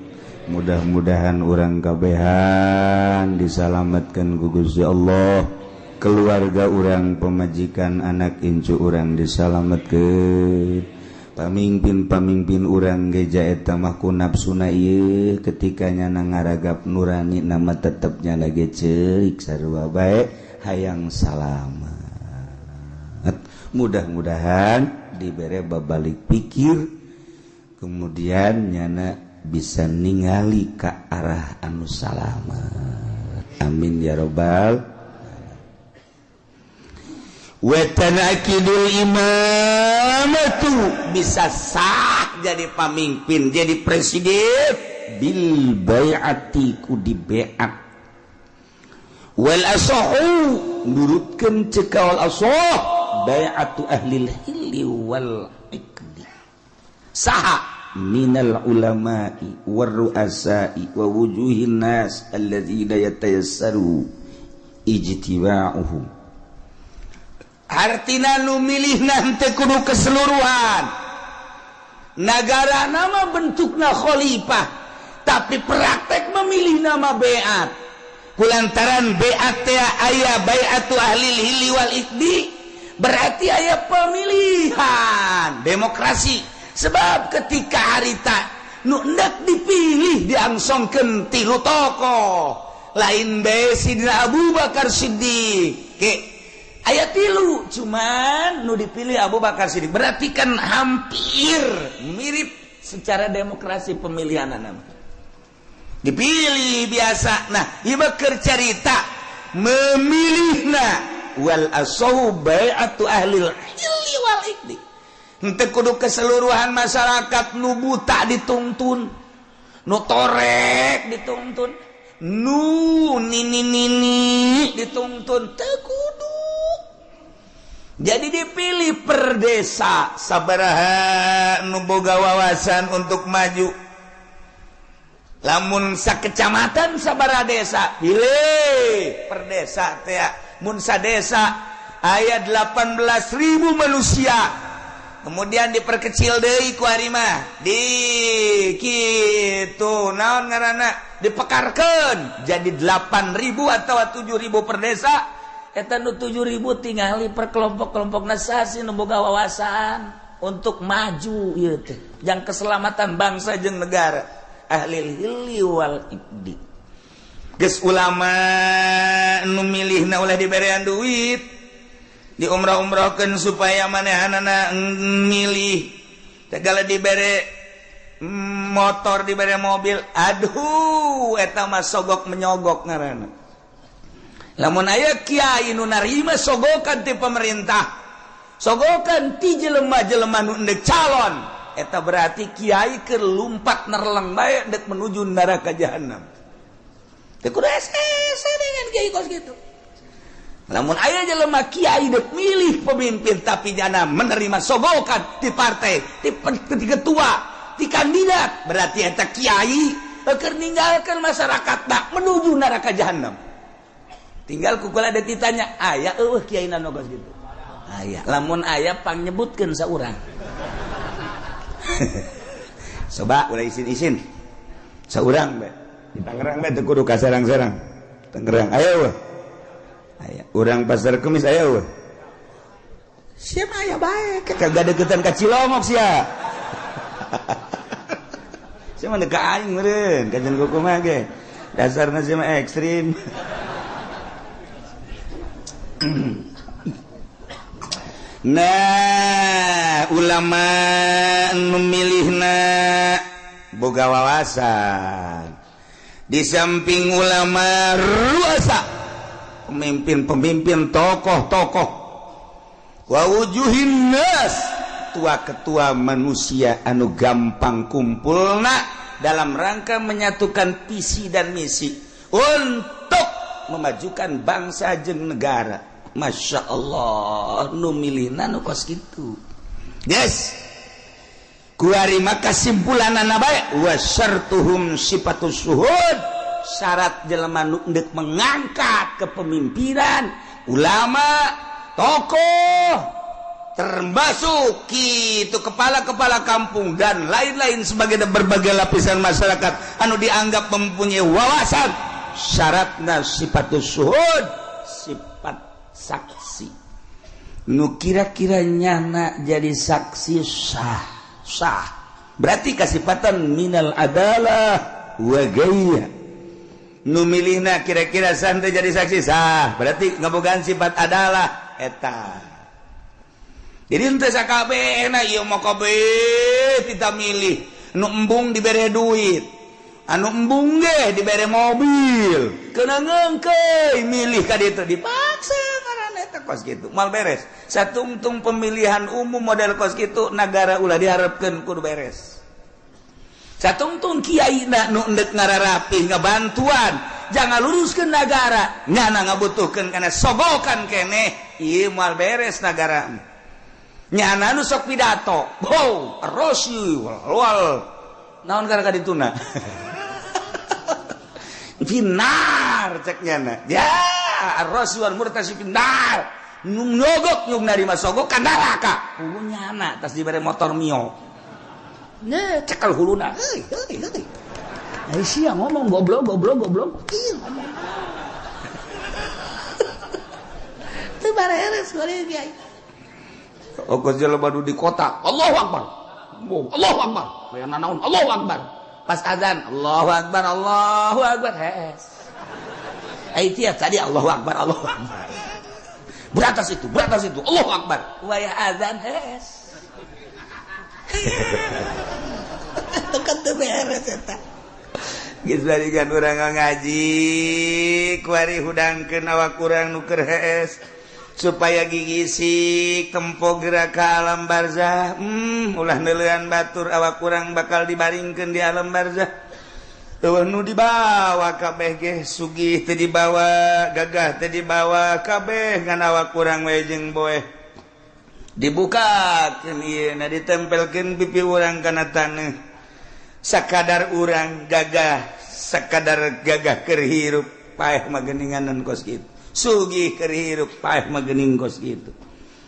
Mudah-mudahan urang kabehan disalametkeun ku Gusti Allah. Keluarga urang, pemajikan, anak incu urang disalametkeun. Pamimpin urang geja eta mah ku nafsuna ieu ketikanya nangaragap nurani nama tetepnya lagi ceurik sarua bae hayang salamet. Mudah-mudahan dibere babalik pikir kemudian nyana bisa ningali ka arah anu salamet. Amin ya rabbal. Wa tanakidul imamatu, bisa sah jadi pamimpin, jadi presiden bil bai'ati ku di bai'at. Wal asahu nurutkeun cekal asah bai'atu ahlil hilli wal iqdi. Saha minal ulama'i war ru'asa'i wa wujuhin nas alladzina yatayassaru ijtiba'uhum. Artina nu milihna teu kudu keseluruhan. Nagara nama bentukna khalifah, tapi praktek memilih nama bai'at. Kulantaran bai'at teh aya bai'atu ahlil hilli wal iqdi, berarti aya pemilihan demokrasi. Sebab ketika harita nu hendak dipilih diangsongkeun 3 tokoh, lain bae Sidina Abu Bakar Siddiq. Ayat 3 cuman nu dipilih Abu Bakar Siddiq, berarti kan hampir mirip secara demokrasi pemilihan nama. Dipilih biasa. Nah, ieu keur carita memilihna wal asahu bai'atu ahlil hilli wal iqdi. Henteu kudu keseluruhan masyarakat nu buta dituntun, nu torek dituntun, nu nini dituntun, teu kudu. Jadi dipilih per desa sabaraha nu boga wawasan untuk maju. Lamun sakecamatan sabaraha desa, pilih per desa teh. Mun sadesa aya 18.000 manusia. Kemudian diperkecil deui ku ari mah. Di kitu naon ngaranna? Dipekarkeun jadi 8.000 atau 7.000 per desa. Eta nu 7.000 tingali per kelompok-kelompok nasasi nu boga wawasan untuk maju ieu teh jang keselamatan bangsa jeung negara. Ahlil hilli wal iqdi. Geus ulama nu milihna ulah diberean duit, diumrah-umrahkeun supaya manehanana milih. Tegala dibere motor, dibere mobil, aduh eta mah sogok menyogok ngaranna. Lamun aya kiai nu narima sogokan ti pemerintah, sogokan ti jelema-jelema nu endek calon, eta berarti kiai keur lumpat nerleng bae dek menuju neraka jahanam. Teu kudu ese dengan kiai kos kitu. Lamun aya jelema kiai dek milih pemimpin tapi jana menerima sogokan ti partai, ti ketua, ti kandidat, berarti eta kiai keur ninggalkeun masyarakat dak menuju neraka jahanam. Tinggal kukula ada ditanya, aya eueuh kiai nu gos gitu. Aya, lamun aya pang nyebutkeun saurang. Coba ulah isin-isin. Saurang bae. Di Tangerang bae teu kudu ka sarang-sarang. Tangerang aya eueuh. Aya, urang Pasar Kemis aya eueuh. Sia mah aya bae, kagak deketan ka Cilongok sia. Sia mah deuk ka aing meureun, kajen kuku mah ge. Dasarna sia mah ekstrim. Nah ulama memilihna boga wawasan di samping ulama ruasa pemimpin-pemimpin tokoh-tokoh wa wujuhin nas tua-ketua manusia anu gampang kumpulna dalam rangka menyatukan visi dan misi untuk memajukan bangsa jeung negara. Masya Allah nu milihna nu kos kitu guys kuari maka simpulanana bae wa syartuhum sifatus syuhud syarat jelema nu endek mengangkat kepemimpinan ulama tokoh termasuk kitu kepala-kepala kampung dan lain-lain sebagai berbagai lapisan masyarakat anu dianggap mempunyai wawasan syaratna sifatus syuhud sifat saksi nu kira-kira nyana jadi saksi sah berarti kasifatan minal adalah wa gaya nu milihna kira-kira santai jadi saksi sah berarti ngabogaan sifat adalah eta jadi ente sakabehna ieu mah kabeh tidak milih nu embung dibere duit anu embung ge dibere mobil kena ngengkeuy milih ka ditu dipaksa karana eta kos kitu mal beres satungtung pemilihan umum model kos kitu nagara ulah diharapkeun kudu beres satungtung kiaina nu endek ngararapi ngabantuan jangan luruskeun nagara nyana ngabutuhkeun kana sogokan keneh ieu mal beres nagara nyana nu sok pidato bow rosy wal naon gara kadituna finar cek nyana ya ar-rasul murtasi finar nyogok nyung narima sogok ka neraka hulu nyana tas dibere motor mio ne cekal huluna heuy ai sia ngomong goblok ieu ngomong teu bareres kuring kiai ongkos jelema di kota Allahu akbar aya naon Allahu akbar pas azan Allahu akbar tiap tadi Allahu akbar beratas itu Allahu akbar wayah azan tekan teu beres eta geus balikan urang ngaji kuari hudangkeun awak urang nu keur hees supaya gigisi tempo gerak ke alam barzah ulah neulean batur awak kurang bakal dibaringkeun di alam barzah nu dibawa kabeh ge sugih teu dibawa gagah teu dibawa kabeh ngan awak kurang we jeung boeh dibukakeun ieu na ditempelkeun pipi urang kana taneuh sakadar urang gagah sakadar gagah keur hirup paeh mah geuninganan kos kitu sugih keur hirup paeh mah geuning kos kitu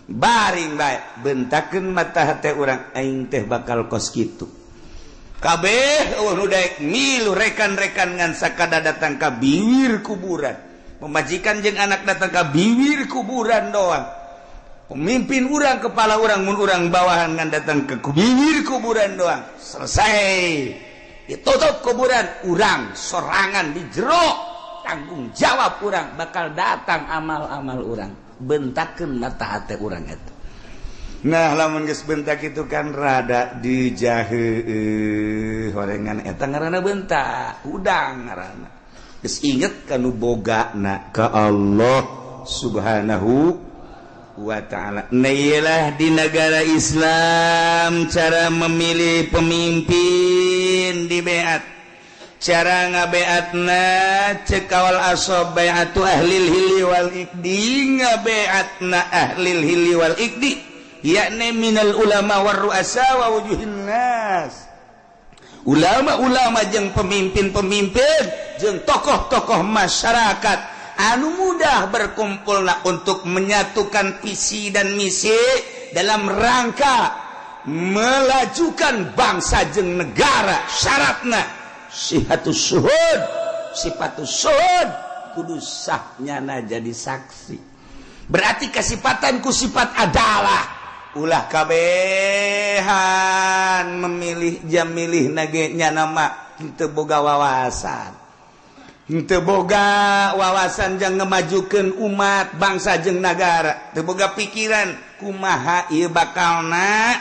baring bae bentakeun mata hate urang aing teh bakal kos kitu kabeh nu daek milu rekan-rekan ngan sakada datang ka bibir kuburan pemajikan jeung anak datang ka bibir kuburan doang pemimpin urang kepala urang mun urang bawahan ngan datang ke bibir kuburan doang selesai ditutup kuburan urang sorangan di jero tanggung jawab urang bakal datang amal-amal urang bentakeun mata hate urang eta nah lamun geus bentak itu kan rada dijaheuh horengan eta ngaranna bentak udang ngaranna geus inget kanu bogana ka Allah subhanahu wa ta'ala nailah di negara Islam cara memilih pemimpin di beat cara ngabeatna cekawal asob bai'atu ahlil hilli wal iqdi ngabeatna ahlil hilli wal iqdi yakni minal ulama war ru'asa wa wujuhin nas ulama-ulama jeung pemimpin-pemimpin jeung tokoh-tokoh masyarakat anu mudah berkumpulna untuk menyatukan visi dan misi dalam rangka melajukan bangsa jeung negara syaratna sifatus syuhud kudu sahnyana jadi saksi berarti kasifatanku sifat adalah ulah kabehan memilih jam milih nage nya nama kitu boga wawasan Teboga wawasan jeung ngemajukeun umat bangsa jeung negara, teboga pikiran kumaha ieu bakalna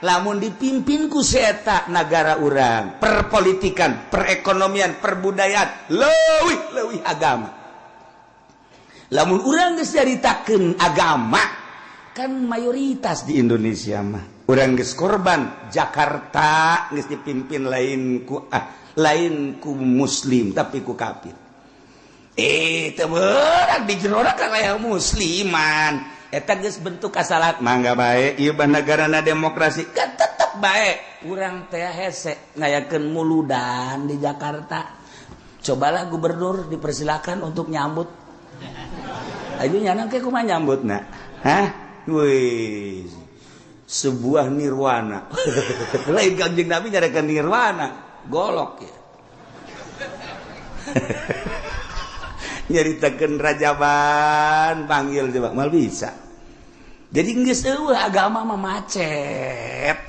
lamun dipimpin ku eta negara urang, perpolitikan, perekonomian, perbudayaan, leuwih agama. Lamun urang geus nyaritakeun agama, kan mayoritas di Indonesia mah urang geus korban. Jakarta geus dipimpin lain ku muslim tapi ku kafir. Teu beurang di jerona ka aya musliman. Eta geus bentuk kasalat mangga bae ieu negarana demokrasi kan tetep bae. Urang teh hese ngayakeun muludan di Jakarta. Cobalah gubernur dipersilakan untuk nyambut. Ayo nyanang ke kumaha nyambutna? Hah? Wih. Sebuah nirwana. Lain Kangjeng Nabi nyarakeun nirwana. Golok ya. Nyaritakeun rajaban panggil coba mal bisa. Jadi geus agama mah macet.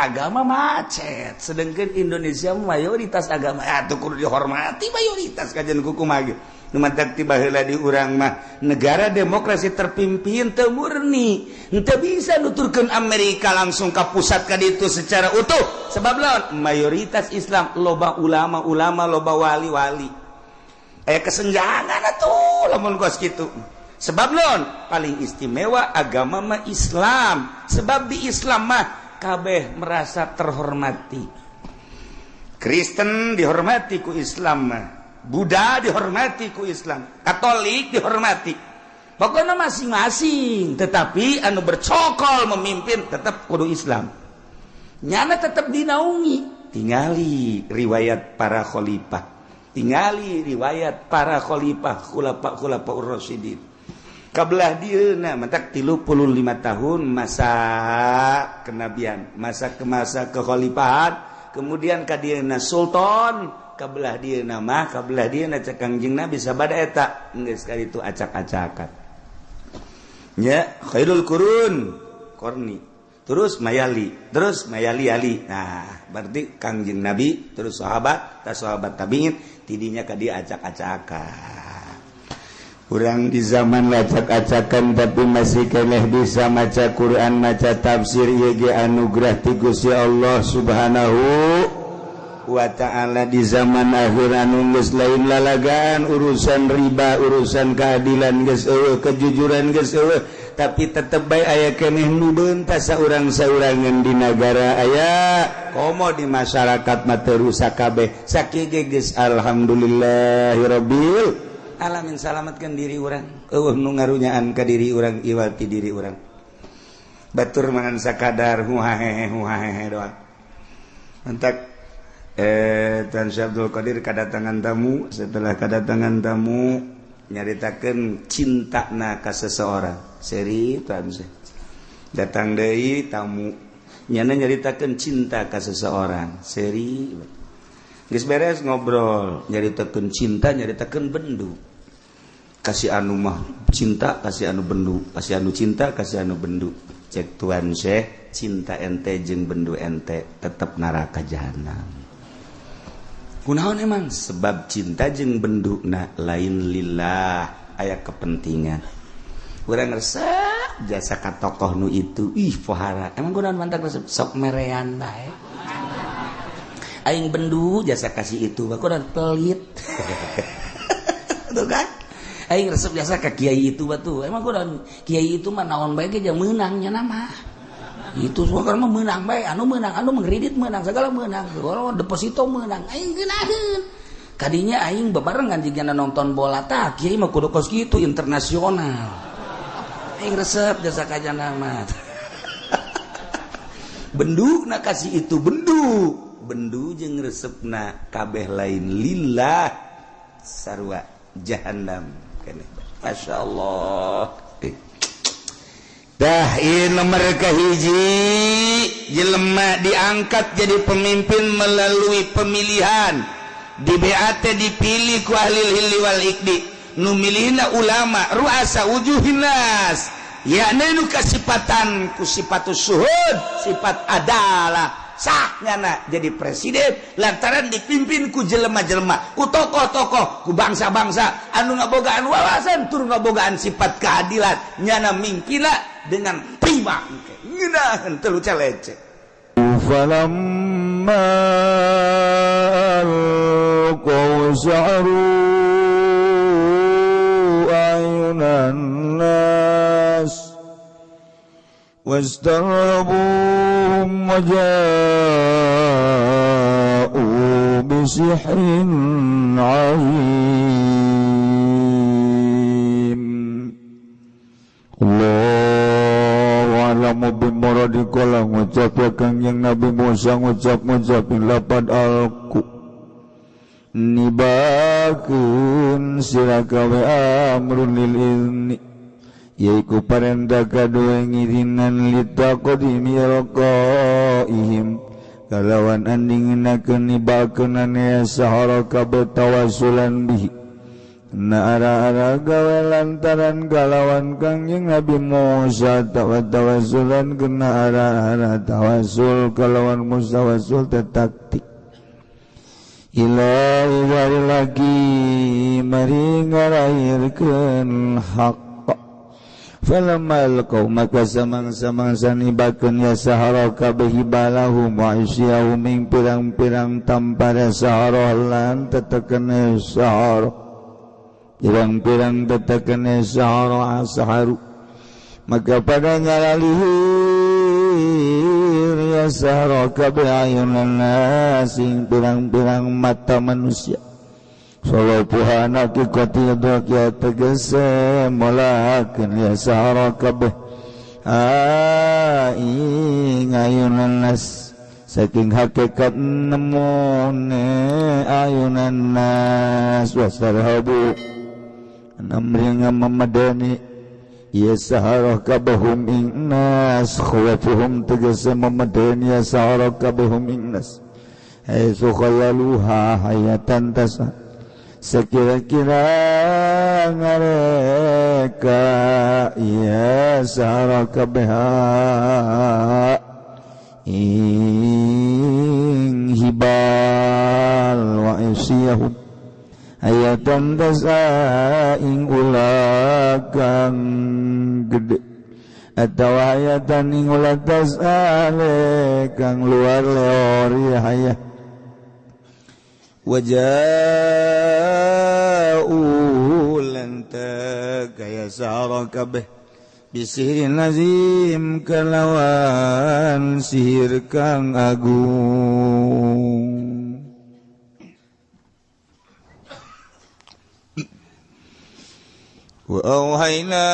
Sedengkeun Indonesia mayoritas agama atuh kudu dihormati mayoritas kajian kumaha ge. Nu mantak tiba heula di urang mah negara demokrasi terpimpin teu murni. Henteu bisa nuturkeun Amerika langsung ka pusat ka ditu secara utuh. Sebab lawan mayoritas Islam, loba ulama-ulama, loba wali-wali. Aya kesenjangan atuh lamun kos kitu. Sebab lawan paling istimewa agama mah Islam. Sebab di Islam mah kabeh merasa terhormati. Kristen dihormati ku Islam mah. Buddha dihormati ku Islam, Katolik dihormati. Pokoknya masing-masing, tetapi anu bercokol memimpin tetap kudu Islam. Nyana tetap dinaungi. Tingali riwayat para khalifah. Tingali riwayat para khalifah khulafa ur-rasyidin. Kabelah dieuna mentak 35 tahun masa kenabian, masa kekhalifahan, kemudian ka dieuna sultan. Kabelah dia nama, kabelah dia cek Kangjeng Nabi sabada eta geus kali itu acak-acakan. Ya, khairul qurun korni. Terus mayali ali. Nah, berarti Kangjeng Nabi terus sahabat tabiin tidinya ka dia acak-acakan. Urang di zaman acak-acakan tapi masih keneh bisa maca Quran, maca tafsir ieu ge anugerah ti Gusti Allah Subhanahu wa ta'ala. Di zaman akhir anu geus lain lalagaan, urusan riba, urusan keadilan geus eueuh, kejujuran geus eueuh, tapi tetep bae aya keneh nu beuntas saurang-saurangan di negara aya komo di masyarakat mah teu rusak kabeh. Sakieu geus alhamdulillahirabbil alamin. Salametkeun diri urang, eueuh nu ngarunyaan ka diri urang iwati diri urang. Batur mangan sakadar huhahehe doang. Mantak Tuan Syekh Abdul Qadir kedatangan tamu. Setelah kedatangan tamu nyaritakeun cintana ka seseorang. Seri Tuan Syekh datang deui tamu nyana nyaritakeun cinta ka seseorang. Seri geus beres ngobrol nyaritakeun cinta, nyaritakeun bendu. Kasih anu mah cinta, kasih anu bendu, kasih anu cinta, kasih anu bendu. Cek Tuan Syekh, cinta ente jeung bendu ente tetep neraka jahanam. Kunaon emang? Sebab cinta jeung benduna lain lillah, aya kepentingan. Urang resep jasa ka tokoh nu itu, pohara. Emang kunaon mantak resep sok merean bae. Aing bendu jasa kasih itu, kunaon pelit. Tuh kan? Aing resep jasa ka kiai itu batu. Emang kunaon kiai itu mah naon bae ge meunangnya nama. Itu suara mah menang bae, anu mengkredit menang, segala menang, kalau deposito menang, aing geunaheun. Kadinya aing bebarengan jigana nonton bola tah, kieu mah kudu kos kitu internasional. Aing resep jasa kajana mah. Benduna kasih itu bendu jeung resepna kabeh lain lillah sarua jahannam keneh. Masyaallah. Dah ieu nomor kahiji jelema diangkat jadi pemimpin melalui pemilihan. Di BAT dipilih ku ahli hilli wal ikdi. Nu milihna ulama ruasa wujuhin nas. Yakni nu kasipatan ku sifatus suhud, sifat adalah sahnya jadi presiden lantaran dipimpin ku jelema-jelema ku tokoh-tokoh ku bangsa-bangsa anu ngabogaan wawasan tur ngabogaan sifat keadilan nyana mingkila dengan prima ngeunaheun teu leceh falamma qawsaru ayunan nas wastarabum waja'u bisihrin alim Allahu a'lamu bimuradi qala ngucap kang yang Nabi Musa ngucap-ngucapin lapad alku nibakeun sira gawe amrun lil izni yaiku parentah kadua ngirinan litaqdimi raqaihim kalawan andingenakeun nibakeun ane sahara kabeh tawassulan bihi na ara-ara gawe lantaran kalawan kangjeng Nabi Musa tawassulan kena ara-ara tawassul kalawan musawassul tetaktik ilahi wari lagi mari ngarairkeun hak falamal kau maka samang-samang sanibakeun ya sahara kabeh hibalahum wa isyahum ing pirang-pirang tampara sahara lan tetekene sahara pirang-pirang tetekene sahara asaharu maka pada ngalalihir ya sahara kabeh ayunan nasing pirang-pirang mata manusia Solo puhana kikoti dokia tegese molakeun ya sahara kabeh aing ayunan nas saking hakikat nemone ayunan nas wasarhabu namring mamadani ya sahara kabehum ing nas khawafuhum tegese mamadani ya sahara kabehum ing nas haitsu khayaluha hayatan tasa sekira-kira ngareka ya sahara kabeh ing hibal wa isyahum ayatan tasa ing ulah kang gede atawa ayatan ing ulah tasa kang luar leori hayah waja'u lanta kaya sahara kabeh bisihirin lazim kalawan sihir kang agung wa auhayna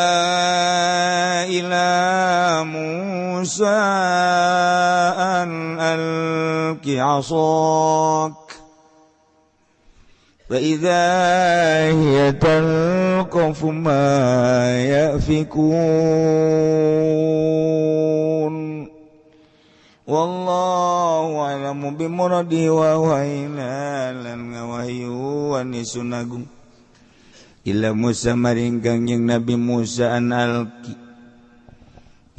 ila Musa an alqi 'asak فإذا هي تلقف ما يأفكون والله أعلم بمرده وأوحينا lan ngawahyu anisunagum ila Musa maring kangjeng Nabi Musa an alqi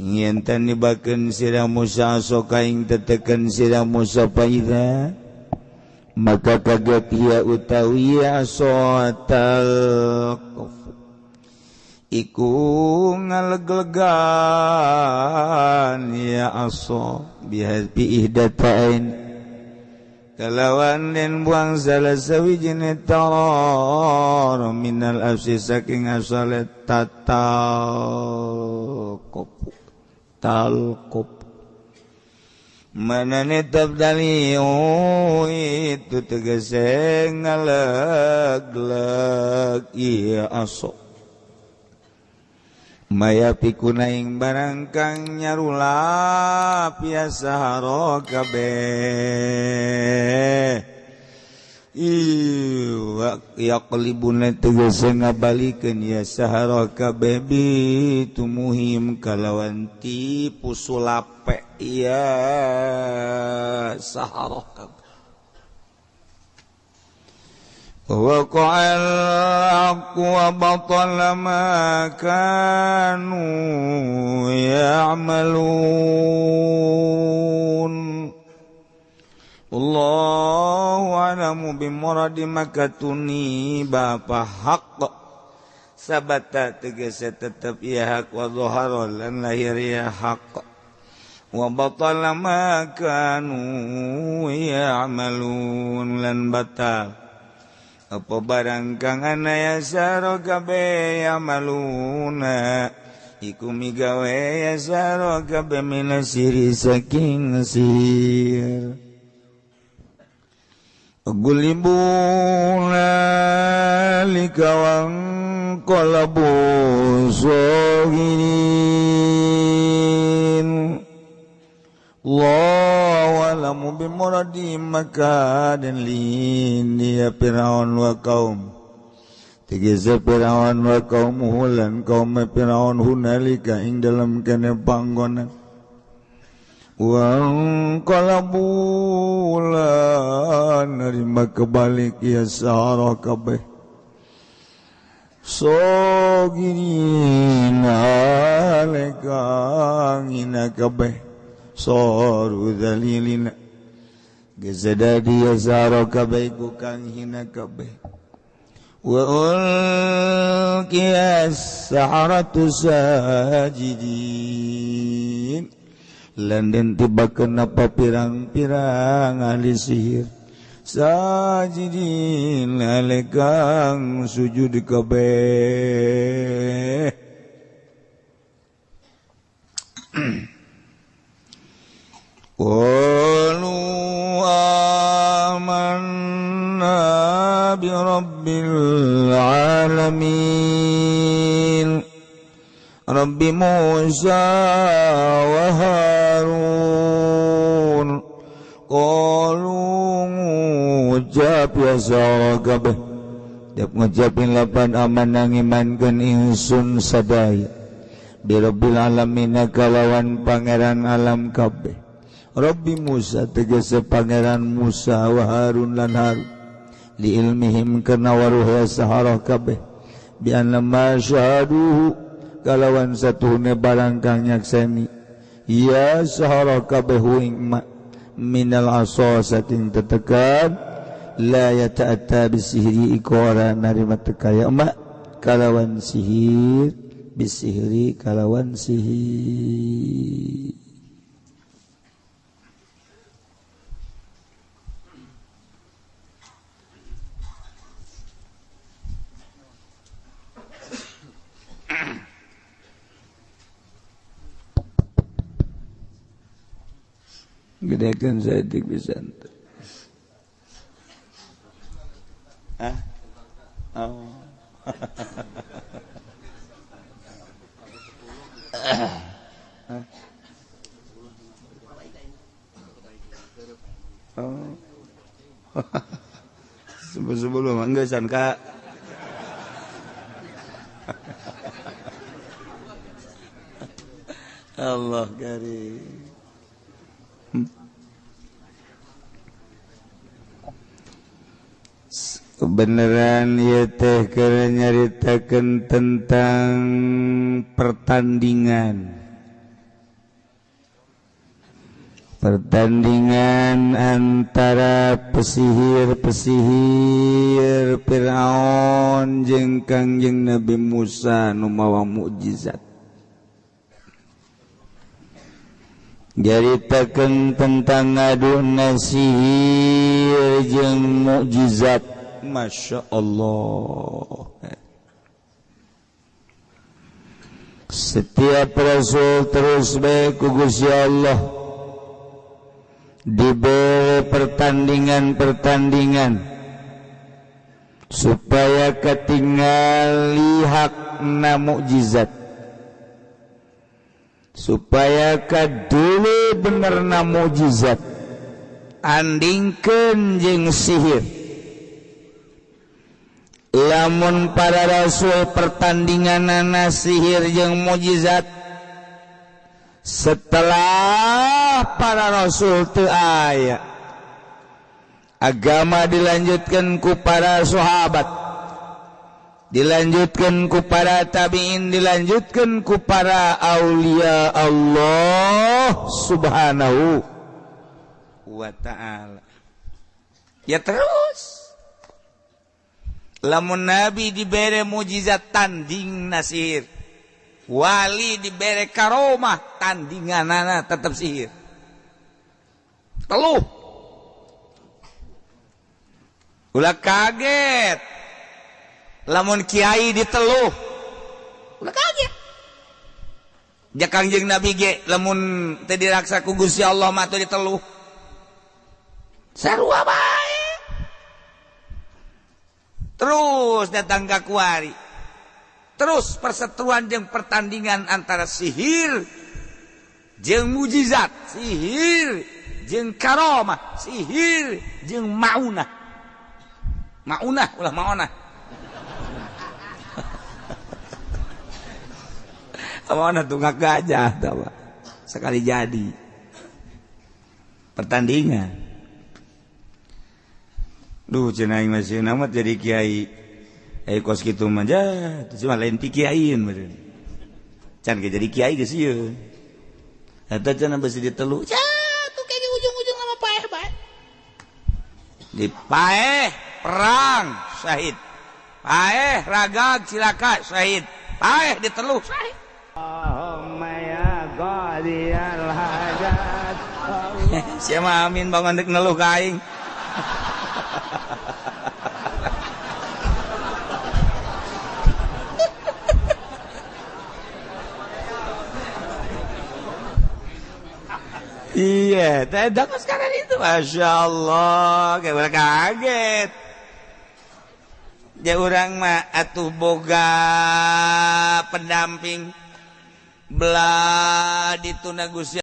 yen tan nibakeun sira Musa asoka ing tetekeun sira Musa paida maka kaget ia utawi asotal kofu iku ngaleglegan ya aso bihapi ihdatain kalawan den buang salah sawijine tar minal afsi saking asal tatal kofu tal kofu manane tabdali itu tegese ngalegleg iya aso maya pikuna ing barang kang nyarulap ya sahara kabeh iwa yaqlibuna tegese ngabalikeun ya sahara kabeh bitumuhim kalawan tipu sulape ya sahara kabeh wa qa'al aqu wa batala ma kanu ya'malun Allahu a'lamu bimuradi makatuni bapa hak sabata tegese tetep ieu hak wa dhahara lan lahir ieu hak wa batala ma kanu ya'malun lan batal apa barang kang ana yasaro kabeh ya'maluna iku migawe yasaro kabeh minasiri saking sihir gulibuna likawang kolabu soginin Allahu a'lamu bimuradi maka dan linia Firaun wa kaum tegese Firaun wa kaumuhu lan kaum Firaun hunalika ing dalam kene panggonan Wang kalabulan nerima kebalik ya sahara kabeh soginin alekang ina kabeh soru dalilina gezadadi ya sahara kabeh kukang hina kabeh wa ulqiyas saharatu sajidin Landen tibakeun apa pirang-pirang ahli sihir sajidin alekang sujud kabeh qalu amanna bi rabbil alamin Rabbi Musa wa Harun qalu ngucap ya sahara kabeh dep ngucapin lapan amanang imankeun ingsun sadaya bi rabbil alamin kalawan pangeran alam kabeh Rabbi Musa tegese pangeran Musa wa Harun lan Harun li ilmihim kana waruh sahara kabeh bi anna ma syahaduhu kalawan satuhune barang kang nyakseni ya sahara kabeh ing minal asa saking tetekan la yata'atta bisihri ikora narima tekaya mak kalawan sihir bisihri kalawan sihir gedekan sadik pisan oh oh sebelum enggak sangka Allah karim kebenaran ya teh keur nyaritakeun tentang pertandingan antara pesihir Firaun jeung Kangjeng Nabi Musa nu mawa mukjizat nyaritakeun tentang ngaduna sihir jeung mukjizat Masya Allah setiap Rasul terus baik ku Gusti Allah diberi pertandingan supaya ketinggali hakna mukjizat supaya kadulu benerna mukjizat andingkeun jeung sihir lamun para rasul pertandinganana sihir jeung mukjizat setelah para rasul teu aya agama dilanjutkan ku para sahabat dilanjutkan ku para tabi'in dilanjutkan ku para aulia Allah subhanahu wa ta'ala ya terus lamun nabi dibere mujizat tanding nasir wali dibere karomah tandinganana tetap sihir teluh ulah kaget lamun kiai diteluh ulah kaget ja Kangjeng Nabi ge lamun teu diraksa ku Gusti Allah mah teu diteluh sarua bae terus datang ka kuari terus perseteruan jeung pertandingan antara sihir jeung mujizat sihir jeung karomah sihir jeung maunah ulah maunah maunah tunggak gajah tahu sekali jadi pertandingan duh cenah aing masih namat jadi kiai kos kitu mah jah cuma lain ti kiaiin meureun can ge jadi kiai geus ieu eta cenah beusi ditelu tuh kayak ujung-ujung lama paeh bae di paeh perang syahid paeh ragag cilaka syahid paeh ditelu syahid Allahumma ya qadiyal hajat siapa amin bangun dek neluh ka aing iya, tidak sekarang itu, masya Allah, kayak kaget. Ya orang mah atuh boga pendamping belah di Tuna Gusti